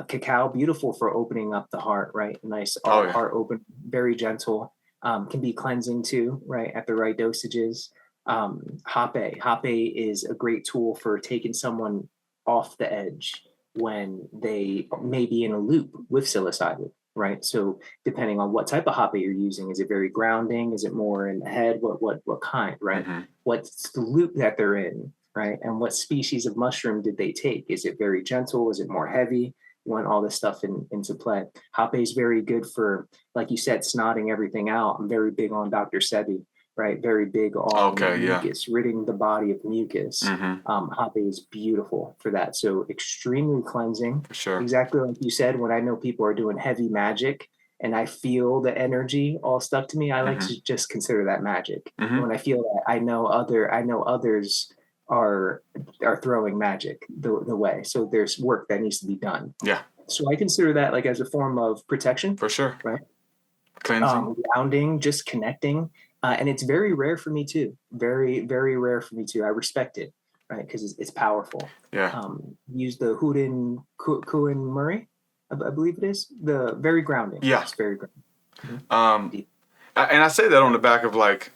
Cacao, beautiful for opening up the heart, right? Nice heart open, very gentle. Can be cleansing too, right? At the right dosages. Hape is a great tool for taking someone off the edge when they may be in a loop with psilocybin, right? So depending on what type of hape you're using, is it very grounding? Is it more in the head? What kind, right? Mm-hmm. What's the loop that they're in, right? And what species of mushroom did they take? Is it very gentle? Is it more heavy? You want all this stuff into play. Hape is very good for, like you said, snotting everything out. I'm very big on Dr. Sebi, right? Very big on mucus, ridding the body of mucus. Hape is beautiful for that. So extremely cleansing. For sure. Exactly like you said, when I know people are doing heavy magic and I feel the energy all stuck to me, I like to just consider that magic. And when I feel that, I know others are throwing magic the way. So there's work that needs to be done. Yeah. So I consider that like as a form of protection. For sure. Right. Cleansing. Grounding, just connecting. And it's very rare for me too. Very, very rare for me too. I respect it, right? Because it's powerful. Yeah. Use the Kuin Murray, I believe it is. The very grounding. Yeah. It's very grounding. And I say that on the back of like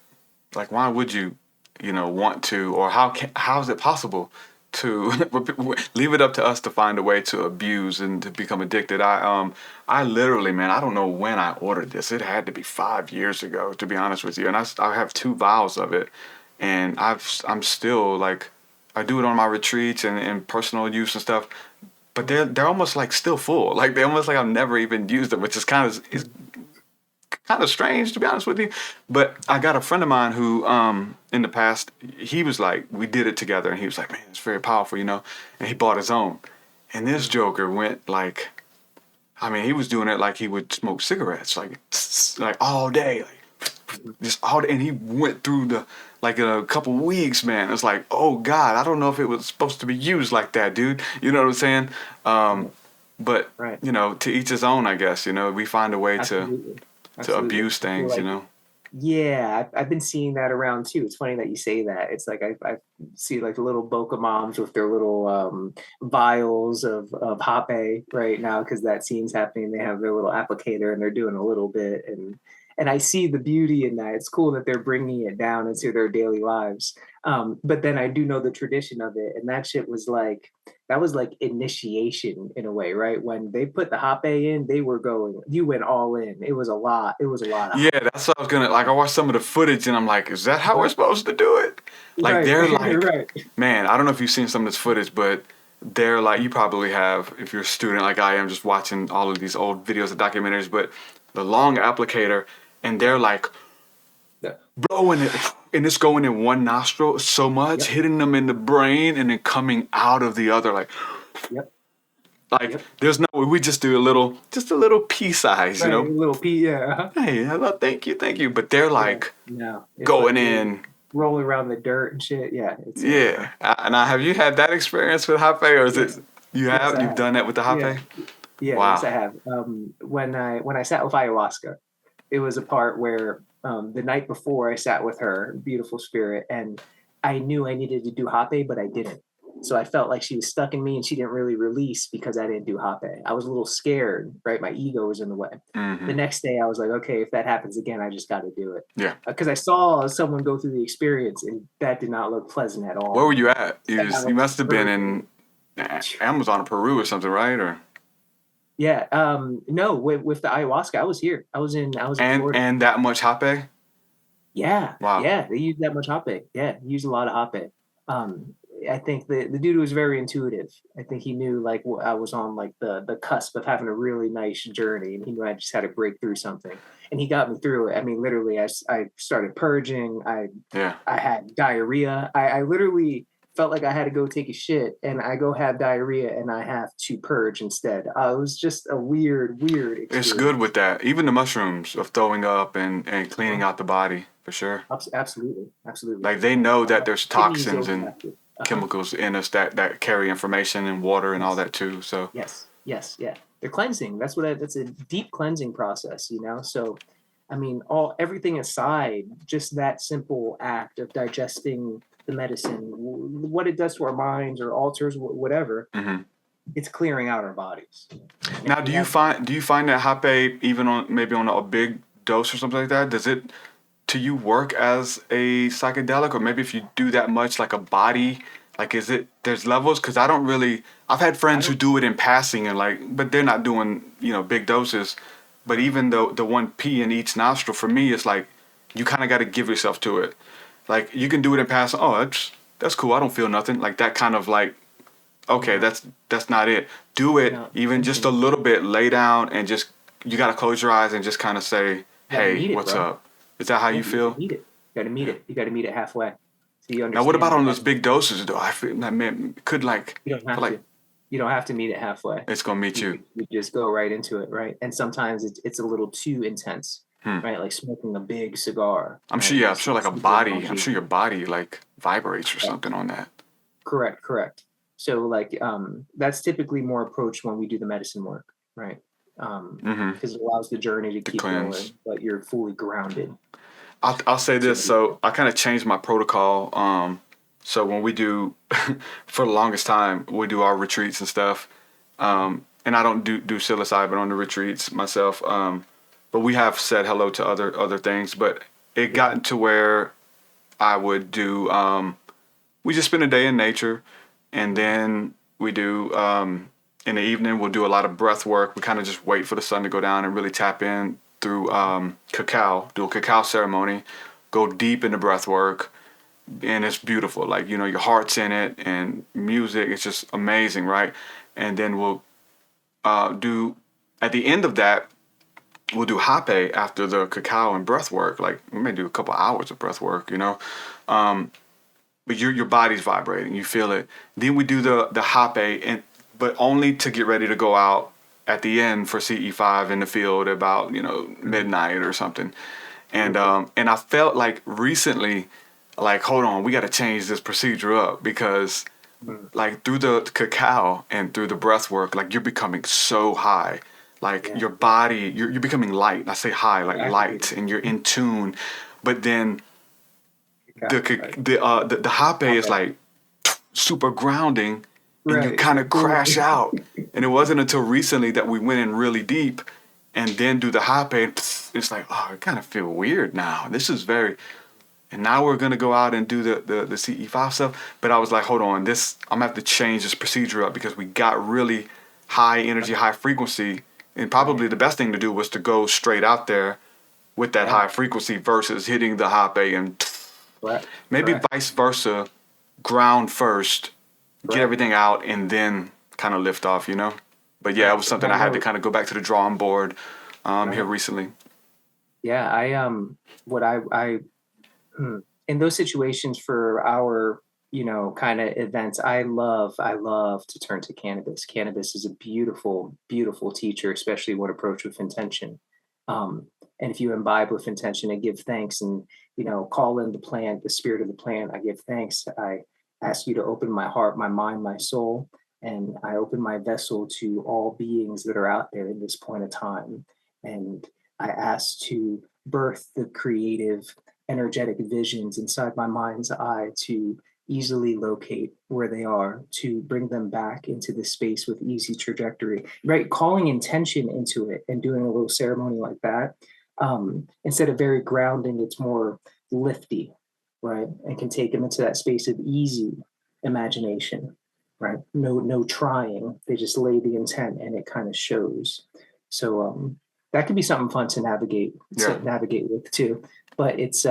why would you want to, or how is it possible to leave it up to us to find a way to abuse and to become addicted? I literally, man, I don't know when I ordered this. It had to be 5 years ago, to be honest with you. And I have 2 vials of it, and I'm still like, I do it on my retreats and personal use and stuff, but they're almost like still full. Like they're almost like I've never even used them, which is kind of strange, to be honest with you. But I got a friend of mine who in the past, he was like, we did it together, and he was like, man, it's very powerful, and he bought his own. And this joker went like, I mean, he was doing it like he would smoke cigarettes, like all day, just all day. And he went through in a couple weeks, man. It's like, oh God, I don't know if it was supposed to be used like that, dude. You know what I'm saying? But right. To each his own, I guess. We find a way Absolutely. to abuse things, Yeah, I've been seeing that around too. It's funny that you say that. It's like I see like the little Boca moms with their little vials of hape right now, because that scene's happening. They have their little applicator and they're doing a little bit, and I see the beauty in that. It's cool that they're bringing it down into their daily lives. But then I do know the tradition of it, and that shit was like, that was like initiation in a way, right? When they put the hape in, you went all in. It was a lot. Yeah, that's what I was gonna, I watched some of the footage and I'm like, is that how we're supposed to do it? Like right. they're like, right. Man, I don't know if you've seen some of this footage, but they're like, you probably have, if you're a student like I am, just watching all of these old videos and documentaries, but the long applicator, and they're like blowing it, and it's going in one nostril so much, hitting them in the brain and then coming out of the other, like, there's no, we just do a little pea size, right, a little pea, yeah. Hey, thank you, but they're like going in, rolling around the dirt and shit. Yeah, Now, have you had that experience with hape, or is it you've done that with the hape? Yeah, wow. Yes, I have. When I sat with ayahuasca, it was a part where the night before I sat with her, beautiful spirit, and I knew I needed to do hape, but I didn't. So I felt like she was stuck in me and she didn't really release because I didn't do hape. I was a little scared, right? My ego was in the way. Mm-hmm. The next day I was like, okay, if that happens again, I just got to do it. Yeah. Because I saw someone go through the experience and that did not look pleasant at all. Where were you at? You must have been in Amazon or Peru or something, right? Or yeah, no, with the ayahuasca, I was here. I was in Florida. And that much hape? Yeah. Wow. Yeah, they use that much hape. Yeah, use a lot of hape. I think the dude was very intuitive. I think he knew like I was on like the cusp of having a really nice journey, and he knew I just had to break through something, and he got me through it. I mean, literally, I started purging. I had diarrhea. I literally felt like I had to go take a shit, and I go have diarrhea, and I have to purge instead. It was just a weird experience. It's good with that. Even the mushrooms of throwing up and cleaning out the body, for sure. Absolutely. Like they know that there's toxins and chemicals in us that carry information and water and all that too. So yes, yeah. They're cleansing. That's a deep cleansing process, So, I mean, everything aside, just that simple act of digesting the medicine, what it does to our minds or alters whatever, it's clearing out our bodies. Now, do you find that hape, even on a big dose or something like that, does it to you work as a psychedelic, or maybe if you do that much, like a body, Like, there's levels? Because I've had friends who do it in passing and but they're not doing, big doses. But even though the 1p in each nostril, for me, it's like, you kind of got to give yourself to it. Like, you can do it in passing. Oh, that's cool. I don't feel nothing. Like, that kind of like, okay, that's not it. Do it even just a little bit. Lay down and just, you got to close your eyes and just kind of say, hey, what's up? Is that how you feel? You got to meet it. You got to meet it halfway. So you understand. Now, what about on those big doses, though? I feel that, man, could like... You don't have to. You don't have to meet it halfway. It's going to meet you. You just go right into it, right? And sometimes it's a little too intense, right? Like smoking a big cigar. I'm sure like a body. I'm sure your body like vibrates or something on that. Correct. So like that's typically more approached when we do the medicine work, right? Because it allows the journey to keep going, but you're fully grounded. I'll say this. So I kind of changed my protocol. So when we do, for the longest time, we do our retreats and stuff. And I don't do psilocybin on the retreats myself. But we have said hello to other things. But it got to where I would do, we just spend a day in nature. And then we do, in the evening, we'll do a lot of breath work. We kind of just wait for the sun to go down and really tap in through cacao, do a cacao ceremony, go deep into breath work. And it's beautiful, like, your heart's in it and music, it's just amazing, right? And then we'll do, at the end of that, we'll do hape after the cacao and breath work. Like, we may do a couple hours of breath work, but your body's vibrating, you feel it. Then we do the hape, but only to get ready to go out at the end for CE5 in the field about, midnight or something. And I felt like recently, like, hold on, we got to change this procedure up because, like, through the cacao and through the breath work, like, you're becoming so high. Like, your body, you're becoming light. I say high, like light, and you're in tune. But then the hape is, like, super grounding, and you kind of crash out. And it wasn't until recently that we went in really deep and then do the hape, and it's like, oh, I kind of feel weird now. This is very... And now we're going to go out and do the CE5 stuff. But I was like, hold on, I'm going to have to change this procedure up because we got really high energy, high frequency. And probably the best thing to do was to go straight out there with that high frequency versus hitting the hape and maybe vice versa, ground first, get everything out, and then kind of lift off, But yeah, it was something I had to kind of go back to the drawing board here recently. Yeah, in those situations for our, kind of events, I love to turn to cannabis. Cannabis is a beautiful, beautiful teacher, especially when approached with intention. And if you imbibe with intention and give thanks and, call in the plant, the spirit of the plant, I give thanks. I ask you to open my heart, my mind, my soul, and I open my vessel to all beings that are out there in this point of time. And I ask to birth the creative, energetic visions inside my mind's eye to easily locate where they are, to bring them back into the space with easy trajectory, right? Calling intention into it and doing a little ceremony like that. Instead of very grounding, it's more lifty, right? And can take them into that space of easy imagination, right? No trying. They just lay the intent and it kind of shows. So that could be something fun to navigate with too. But it's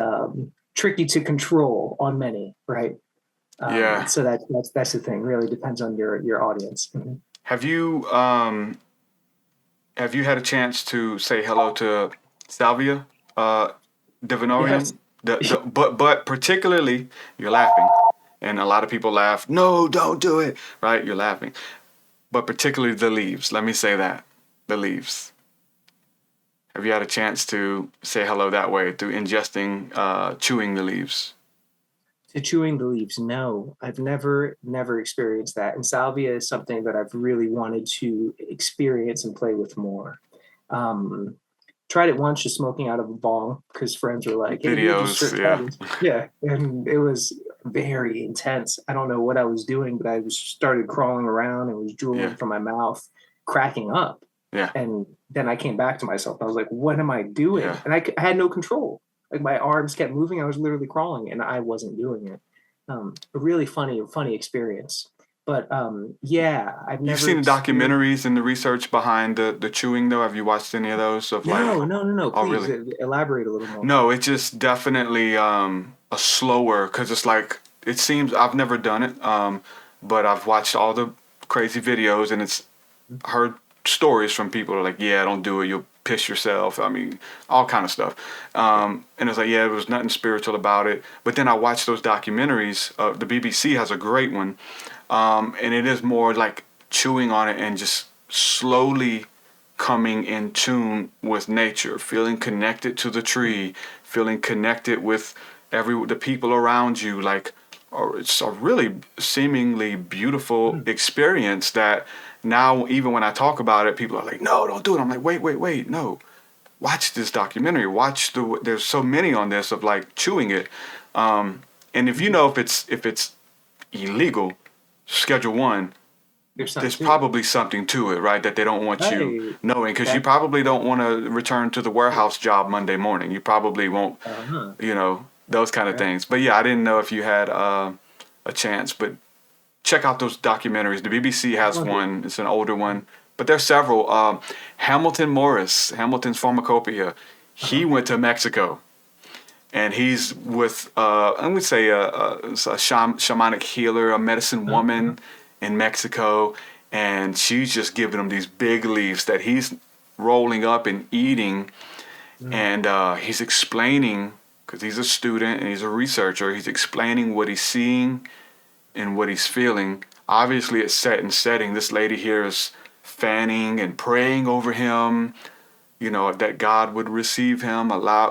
tricky to control on many, right? So that's the thing. Really depends on your audience. Mm-hmm. Have you had a chance to say hello to Salvia Divinorium? Yes. But particularly, you're laughing, and a lot of people laugh. No, don't do it. Right? You're laughing, but particularly the leaves. Let me say that the leaves. Have you had a chance to say hello that way through ingesting, chewing the leaves? To chewing the leaves, no. I've never experienced that. And salvia is something that I've really wanted to experience and play with more. Tried it once, just smoking out of a bong, because friends were like, hey, videos, yeah. And it was very intense. I don't know what I was doing, but I started crawling around and was drooling from my mouth, cracking up. Yeah. And then I came back to myself. I was like, what am I doing? Yeah. And I had no control. Like my arms kept moving. I was literally crawling and I wasn't doing it. a really funny experience. But yeah, I've never You've seen the experienced. documentaries and the research behind the chewing though. Have you watched any of those of like? No. Oh, Please really? elaborate a little more. No, it's just definitely a slower because it's like it seems I've never done it, but I've watched all the crazy videos and it's heard stories from people who are like, yeah, don't do it, you'll piss yourself. I mean, all kind of stuff. And it's like, yeah, there was nothing spiritual about it. But then I watched those documentaries. The BBC has a great one, and it is more like chewing on it and just slowly coming in tune with nature, feeling connected to the tree, feeling connected with the people around you. Like, or it's a really seemingly beautiful experience that now even when I talk about it, people are like, no, don't do it. I'm like, wait, no. Watch this documentary. There's so many on this of like chewing it. And if you know if it's illegal, Schedule 1, there's probably something to it, right? That they don't want you knowing, because you probably don't want to return to the warehouse job Monday morning. You probably won't, those kind of things. But yeah, I didn't know if you had a chance, but check out those documentaries. The BBC has one. It's an older one, but there's several. Hamilton Morris, Hamilton's Pharmacopoeia, he went to Mexico. And he's with, I would say, a shamanic healer, a medicine woman in Mexico, and she's just giving him these big leaves that he's rolling up and eating, and he's explaining, because he's a student and he's a researcher, he's explaining what he's seeing and what he's feeling. Obviously, it's set and setting. This lady here is fanning and praying over him, that God would receive him,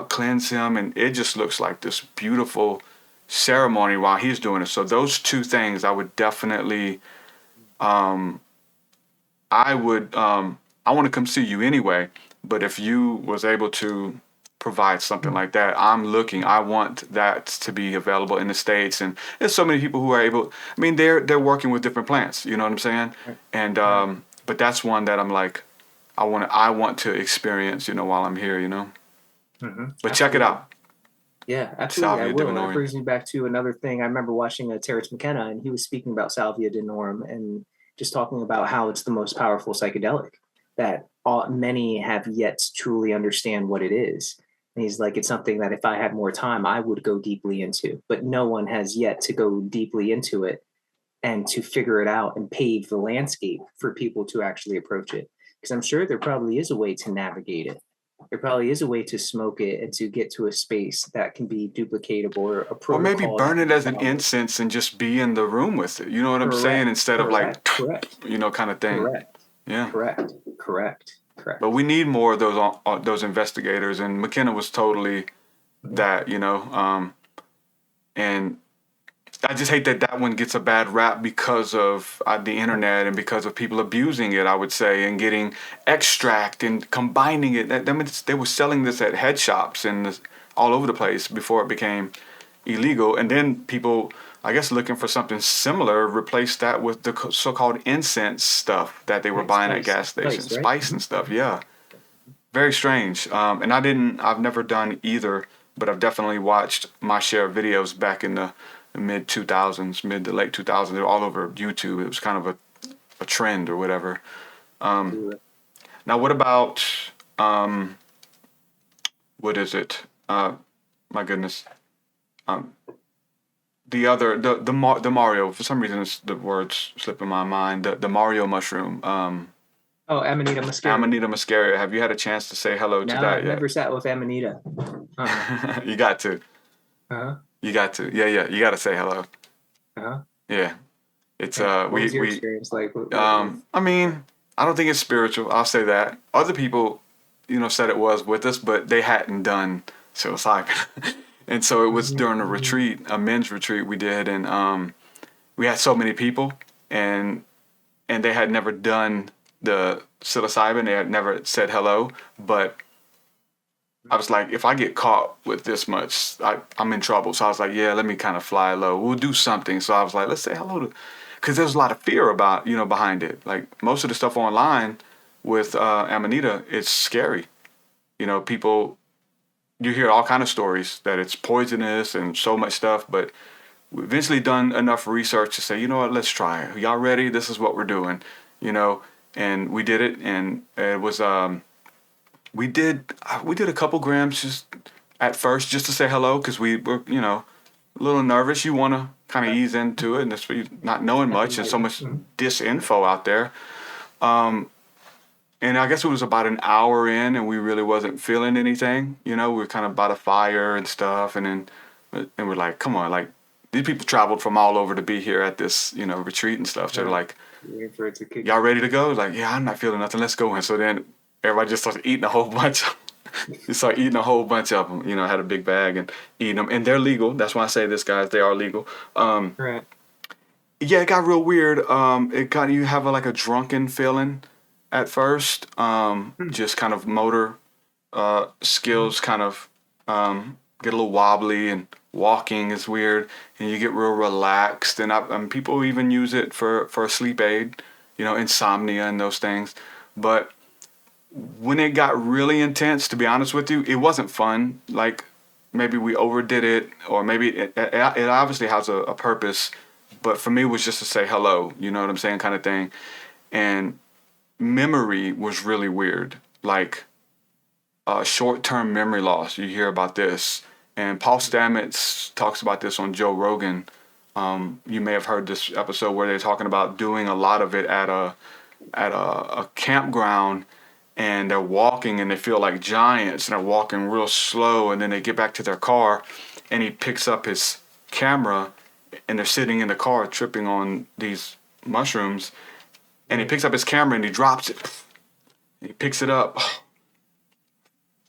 cleanse him, and it just looks like this beautiful ceremony while he's doing it. So those two things I would definitely, I want to come see you anyway, but if you was able to provide something like that, I want that to be available in the States. And there's so many people who are able, I mean, they're working with different plants, you know what I'm saying? And, but that's one that I'm like, I want to experience, while I'm here, But check it out. Yeah, absolutely. Salvia I will. divinorum. That brings me back to another thing. I remember watching Terence McKenna, and he was speaking about Salvia divinorum and just talking about how it's the most powerful psychedelic that many have yet to truly understand what it is. And he's like, it's something that if I had more time, I would go deeply into, but no one has yet to go deeply into it and to figure it out and pave the landscape for people to actually approach it. Because I'm sure there probably is a way to navigate it. There probably is a way to smoke it and to get to a space that can be duplicatable or a protocol. Or maybe burn it as an incense and just be in the room with it. You know what I'm saying? Instead of like, kind of thing. Correct. Yeah. Correct. But we need more of those investigators, and McKenna was totally that, and I just hate that one gets a bad rap because of the internet and because of people abusing it, I would say, and getting extract and combining it. They were selling this at head shops and all over the place before it became illegal. And then people, I guess, looking for something similar, replaced that with the so-called incense stuff that they were buying at gas stations, spice and stuff. Yeah, very strange. And I've never done either, but I've definitely watched my share of videos back in the mid to late 2000s. They're all over YouTube. It was kind of a trend or whatever. Now, what about what is it? My goodness. The other, the Mario, for some reason the words slip in my mind, the Mario mushroom. Amanita muscaria. Amanita muscaria. Have you had a chance to say hello to that I've yet? never sat with Amanita. You got to. Uh-huh. You got to. Yeah. You got to say hello. Uh-huh. Yeah. It's What was your experience like? I mean, I don't think it's spiritual. I'll say that. Other people, said it was with us, but they hadn't done psilocybin. And so it was during a retreat, a men's retreat we did, and we had so many people, and they had never done the psilocybin. They had never said hello, but I was like, if I get caught with this much, I'm in trouble. So I was like, yeah, let me kind of fly low. We'll do something. So I was like, let's say hello to, because there's a lot of fear about, behind it. Like most of the stuff online with Amanita, it's scary. People, you hear all kind of stories that it's poisonous and so much stuff, but we eventually done enough research to say, you know what, let's try it. Y'all ready? This is what we're doing, you know. And we did it, and it was we did a couple grams just at first just to say hello, because we were, you know, a little nervous. You want to kind of ease into it, and that's not knowing much and so much disinfo out there. And I guess it was about an hour in, and we really wasn't feeling anything. You know, we were kind of by the fire and stuff, and we're like, come on, like, these people traveled from all over to be here at this, you know, retreat and stuff. So they're like, Waiting for it to kick. y'all ready to go? Like, yeah, I'm not feeling nothing. Let's go. And so then everybody just started eating a whole bunch. You start eating a whole bunch of them. You know, had a big bag and eating them, and they're legal. That's why I say this, guys. They are legal. Right. Yeah, it got real weird. You have like a drunken feeling at first. Just kind of motor skills kind of get a little wobbly, and walking is weird, and you get real relaxed. And people even use it for a sleep aid, you know, insomnia and those things. But when it got really intense, to be honest with you, it wasn't fun. Like, maybe we overdid it, or maybe it obviously has a purpose. But for me, it was just to say hello, you know what I'm saying, kind of thing. And memory was really weird, like short-term memory loss. You hear about this, and Paul Stamets talks about this on Joe Rogan. You may have heard this episode where they're talking about doing a lot of it at a campground, and they're walking and they feel like giants, and they're walking real slow, and then they get back to their car, and he picks up his camera, and they're sitting in the car tripping on these mushrooms, and he picks up his camera and he drops it. He picks it up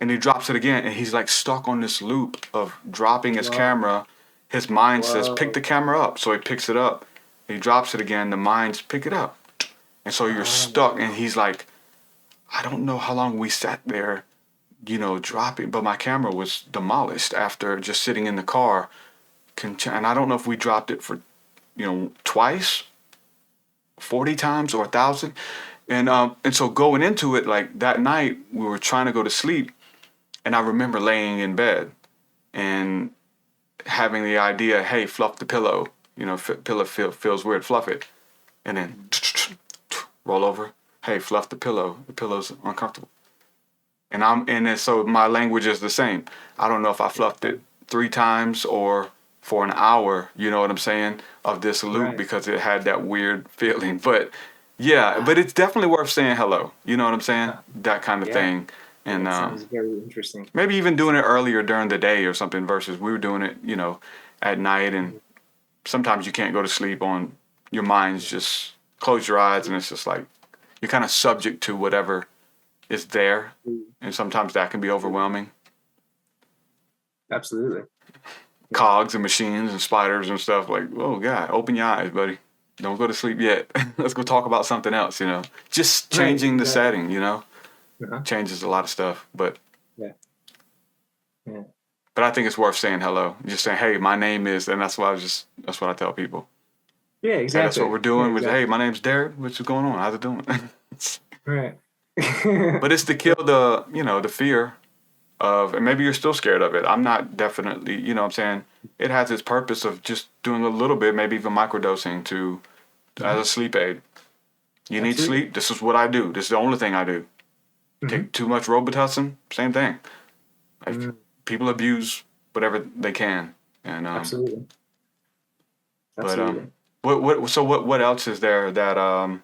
and he drops it again, and he's like stuck on this loop of dropping his camera. His mind says, pick the camera up. So he picks it up, he drops it again, the mind's pick it up. And so you're stuck, and he's like, I don't know how long we sat there, you know, dropping, but my camera was demolished after just sitting in the car. And I don't know if we dropped it for, you know, twice, 40 times, or 1,000. And so going into it, like that night, we were trying to go to sleep, and I remember laying in bed and having the idea, hey, fluff the pillow. You know, pillow feels weird, fluff it. And then roll over. Hey, fluff the pillow. The pillow's uncomfortable. And so my language is the same. I don't know if I fluffed it 3 times or for an hour, you know what I'm saying, of this loop, Right. because it had that weird feeling. But yeah, but it's definitely worth saying hello. You know what I'm saying? That kind of thing. And That sounds very interesting. maybe even doing it earlier during the day or something, versus we were doing it, you know, at night. And sometimes you can't go to sleep on, your mind's just, close your eyes, and it's just like, you're kind of subject to whatever is there. And sometimes that can be overwhelming. Absolutely. Cogs and machines and spiders and stuff, like, oh God, open your eyes, buddy. Don't go to sleep yet. Let's go talk about something else, you know. Just changing the setting, you know, changes a lot of stuff. But Yeah. but I think it's worth saying hello. Just saying, hey, my name is, and that's what I tell people. Yeah, Hey, exactly. that's what we're doing. Yeah, With, exactly. hey, my name's Derek. What's going on? How's it doing? Right. But it's to kill the, you know, the fear of, and maybe you're still scared of it. I'm not, definitely, you know what I'm saying? It has its purpose of just doing a little bit, maybe even microdosing as a sleep aid. You need Absolutely. sleep? This is what I do. This is the only thing I do. Take too much Robitussin? Same thing. Like, people abuse whatever they can. And Absolutely. but Absolutely. what else is there that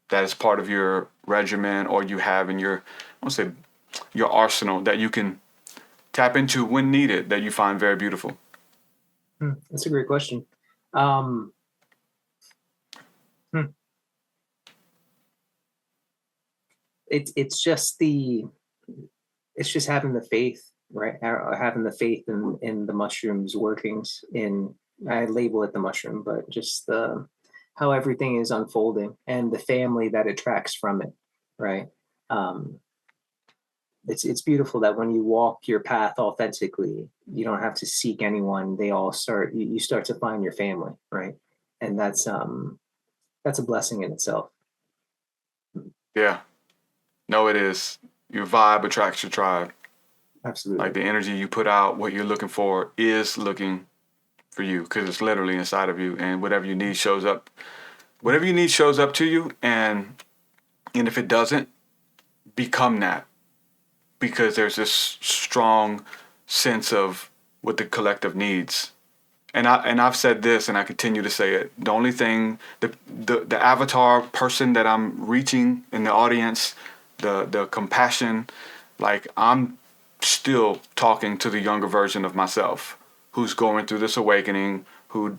that is part of your regimen, or you have in your, I want to say, your arsenal, that you can tap into when needed, that you find very beautiful? That's a great question. It's just having the faith, right? Having the faith in the mushroom's workings. I label it the mushroom, but just how everything is unfolding, and the family that attracts from it, right? It's beautiful that when you walk your path authentically, you don't have to seek anyone. They all start. You start to find your family, right? And that's a blessing in itself. Yeah. No, it is. Your vibe attracts your tribe. Absolutely. Like, the energy you put out, what you're looking for is looking for you, because it's literally inside of you, and whatever you need shows up. Whatever you need shows up to you, and if it doesn't, become that, because there's this strong sense of what the collective needs. And I've said this, and I continue to say it. The only thing, the avatar person that I'm reaching in the audience, the compassion, like, I'm still talking to the younger version of myself, who's going through this awakening, who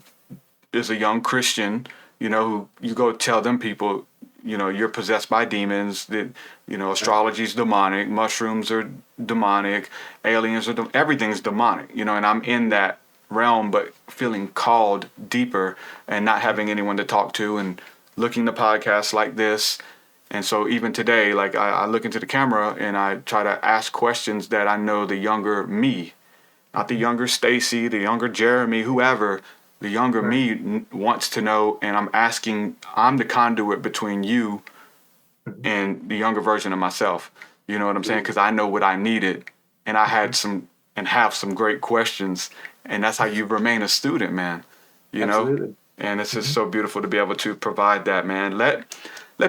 is a young Christian, who you go tell them people, you're possessed by demons, that, astrology's demonic, mushrooms are demonic, aliens are, everything's demonic, and I'm in that realm, but feeling called deeper and not having anyone to talk to, and looking to podcasts like this. And so even today, like, I look into the camera and I try to ask questions that I know the younger me, not the younger Stacy, the younger Jeremy, whoever, the younger me wants to know. And I'm the conduit between you and the younger version of myself. You know what I'm saying? Because I know what I needed, and I had have some great questions. And that's how you remain a student, man. Absolutely. And it's just so beautiful to be able to provide that, man. Let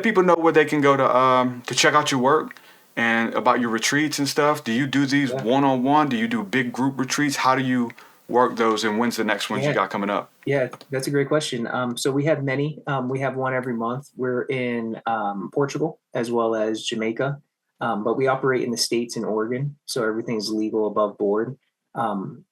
people know where they can go to check out your work and about your retreats and stuff. Do you do these one-on-one? Do you do big group retreats? How do you work those, and when's the next ones you got coming up? Yeah, that's a great question. So we have many. We have one every month. We're in Portugal as well as Jamaica, but we operate in the States and Oregon, so everything's legal above board.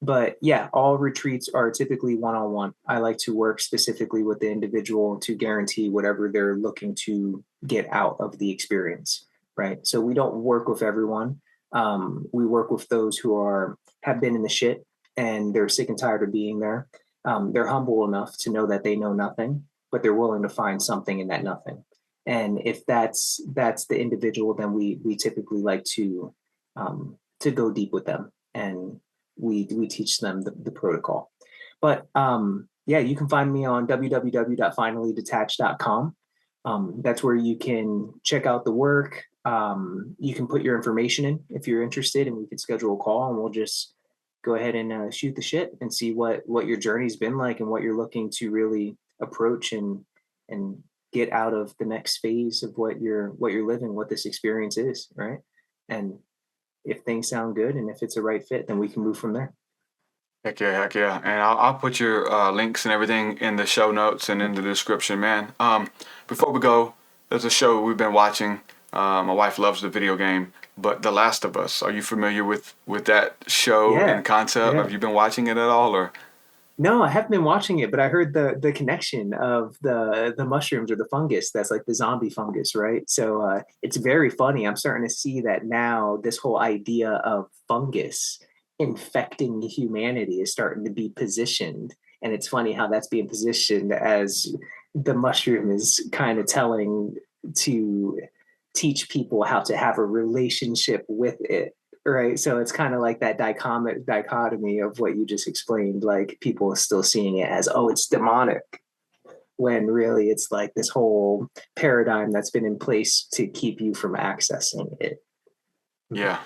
But yeah, all retreats are typically one-on-one. I like to work specifically with the individual to guarantee whatever they're looking to get out of the experience, right? So we don't work with everyone. We work with those who have been in the shit and they're sick and tired of being there. They're humble enough to know that they know nothing, but they're willing to find something in that nothing. And if that's the individual, then we typically like to go deep with them, and we teach them the protocol. But yeah, you can find me on www.finallydetached.com. That's where you can check out the work. You can put your information in if you're interested, and we can schedule a call, and we'll just go ahead and shoot the shit and see what your journey's been like and what you're looking to really approach and get out of the next phase of what you're living, what this experience is, right? And if things sound good and if it's a right fit, then we can move from there. Heck yeah. And I'll put your links and everything in the show notes and in the description, man. Before we go, there's a show we've been watching. My wife loves the video game, but The Last of Us. Are you familiar with that show and concept? Yeah. Have you been watching it at all, or? No, I haven't been watching it, but I heard the connection of the mushrooms or the fungus that's like the zombie fungus, right? So it's very funny. I'm starting to see that now. This whole idea of fungus infecting humanity is starting to be positioned, and it's funny how that's being positioned as the mushroom is kind of telling to teach people how to have a relationship with it. Right. So it's kind of like that dichotomy of what you just explained, like people are still seeing it as, oh, it's demonic, when really it's like this whole paradigm that's been in place to keep you from accessing it. Yeah.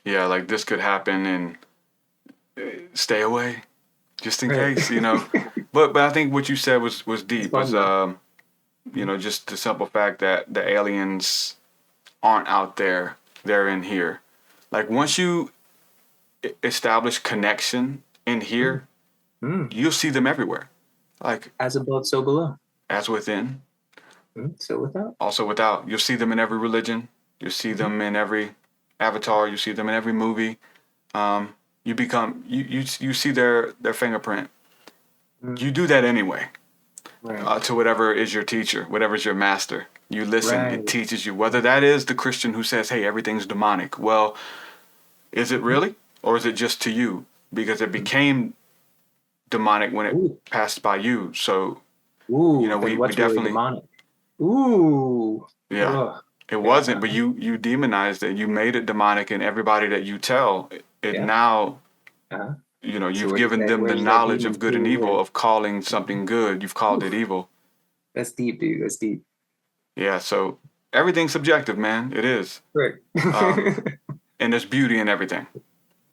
Like this could happen, and stay away just in case, But I think what you said was deep, was, just the simple fact that the aliens aren't out there, they're in here. Like, once you establish connection in here, you'll see them everywhere. Like, as above, so below. As within. So without. Also without. You'll see them in every religion. You'll see them in every avatar. You see them in every movie. You see their fingerprint. You do that anyway. Right. To whatever is your teacher, whatever is your master. You listen, It teaches you. Whether that is the Christian who says, hey, everything's demonic. Well, is it really? Or is it just to you? Because it became demonic when it passed by you. So, we definitely... Really demonic? Yeah. It wasn't, but you demonized it. You made it demonic, and everybody that you tell it now... you've given them the knowledge of good and evil, of calling something good. You've called it evil. That's deep, dude. That's deep. Yeah, so everything's subjective, man. It is. Right. And there's beauty in everything.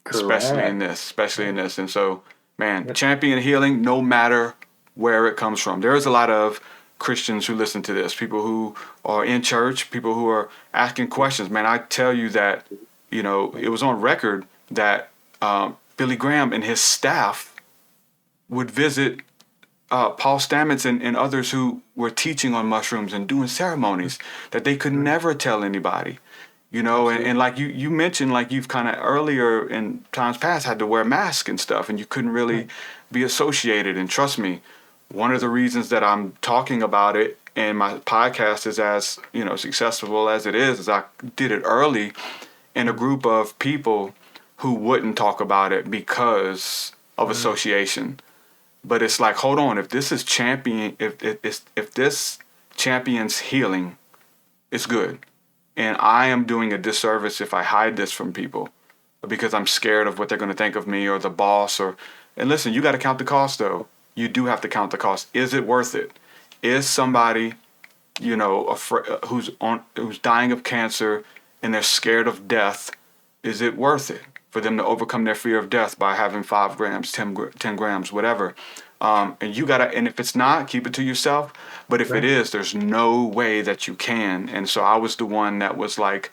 Correct. Especially in this. And so Man, champion healing no matter where it comes from. There's a lot of Christians who listen to this, people who are in church, people who are asking questions. Man, I tell you that, you know, it was on record that Billy Graham and his staff would visit Paul Stamets and others who were teaching on mushrooms and doing ceremonies that they could never tell anybody. You know, and like you mentioned, like you've kind of earlier in times past had to wear masks and stuff, and you couldn't really be associated. And trust me, one of the reasons that I'm talking about it and my podcast is as, you know, successful as it is I did it early in a group of people who wouldn't talk about it because of association. But it's like, hold on, if this is if this champions healing, it's good. And I am doing a disservice if I hide this from people because I'm scared of what they're going to think of me or the boss and listen, you got to count the cost though. You do have to count the cost. Is it worth it? Is somebody, you know, who's dying of cancer and they're scared of death, is it worth it for them to overcome their fear of death by having 5 grams, 10 grams, whatever? And if it's not, keep it to yourself. But if it is, there's no way that you can. And so I was the one that was like,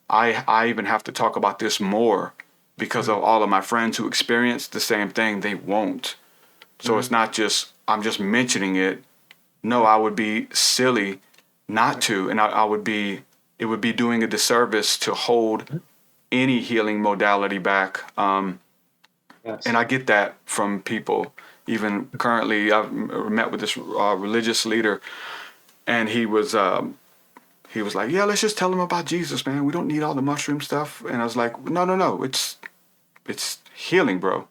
I even have to talk about this more because of all of my friends who experienced the same thing. They won't. So it's not just, I'm just mentioning it. No, I would be silly not to. And it would be doing a disservice to hold any healing modality back. And I get that from people. Even currently, I've met with this religious leader, and he was like, yeah, let's just tell him about Jesus, man. We don't need all the mushroom stuff. And I was like, no, it's healing, bro.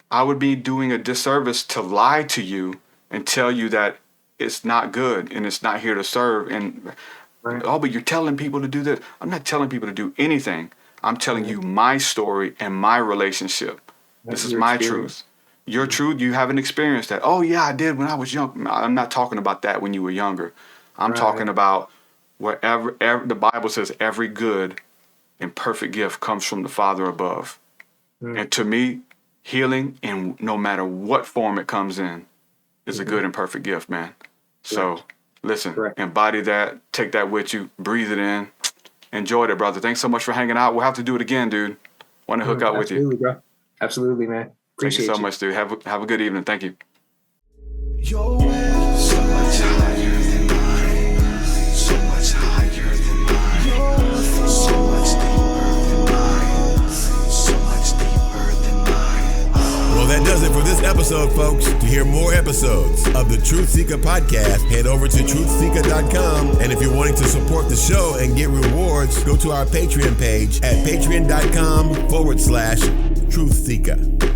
I would be doing a disservice to lie to you and tell you that it's not good and it's not here to serve. And but you're telling people to do this. I'm not telling people to do anything. I'm telling you my story and my relationship. This is my truth. Your truth, you haven't experienced that. Oh, yeah, I did when I was young. I'm not talking about that when you were younger. I'm talking about wherever the Bible says every good and perfect gift comes from the Father above. And to me, healing, in no matter what form it comes in, is a good and perfect gift, man. So listen, embody that, take that with you, breathe it in. Enjoyed it, brother. Thanks so much for hanging out. We'll have to do it again, dude. Want to hook up with you. Absolutely, bro. Absolutely, man. Appreciate Thank you so much, dude. Have a good evening. Thank you. Your will so much higher than mine, so much higher than mine. Your thoughts so much deeper than mine, so much deeper than mine. Well, that does it for this episode, folks. To hear more episodes of the TruthSeekah Podcast, head over to TruthSeekah.com. And if you're wanting to support the show and get rewards, go to our Patreon page at patreon.com/TruthSeekah.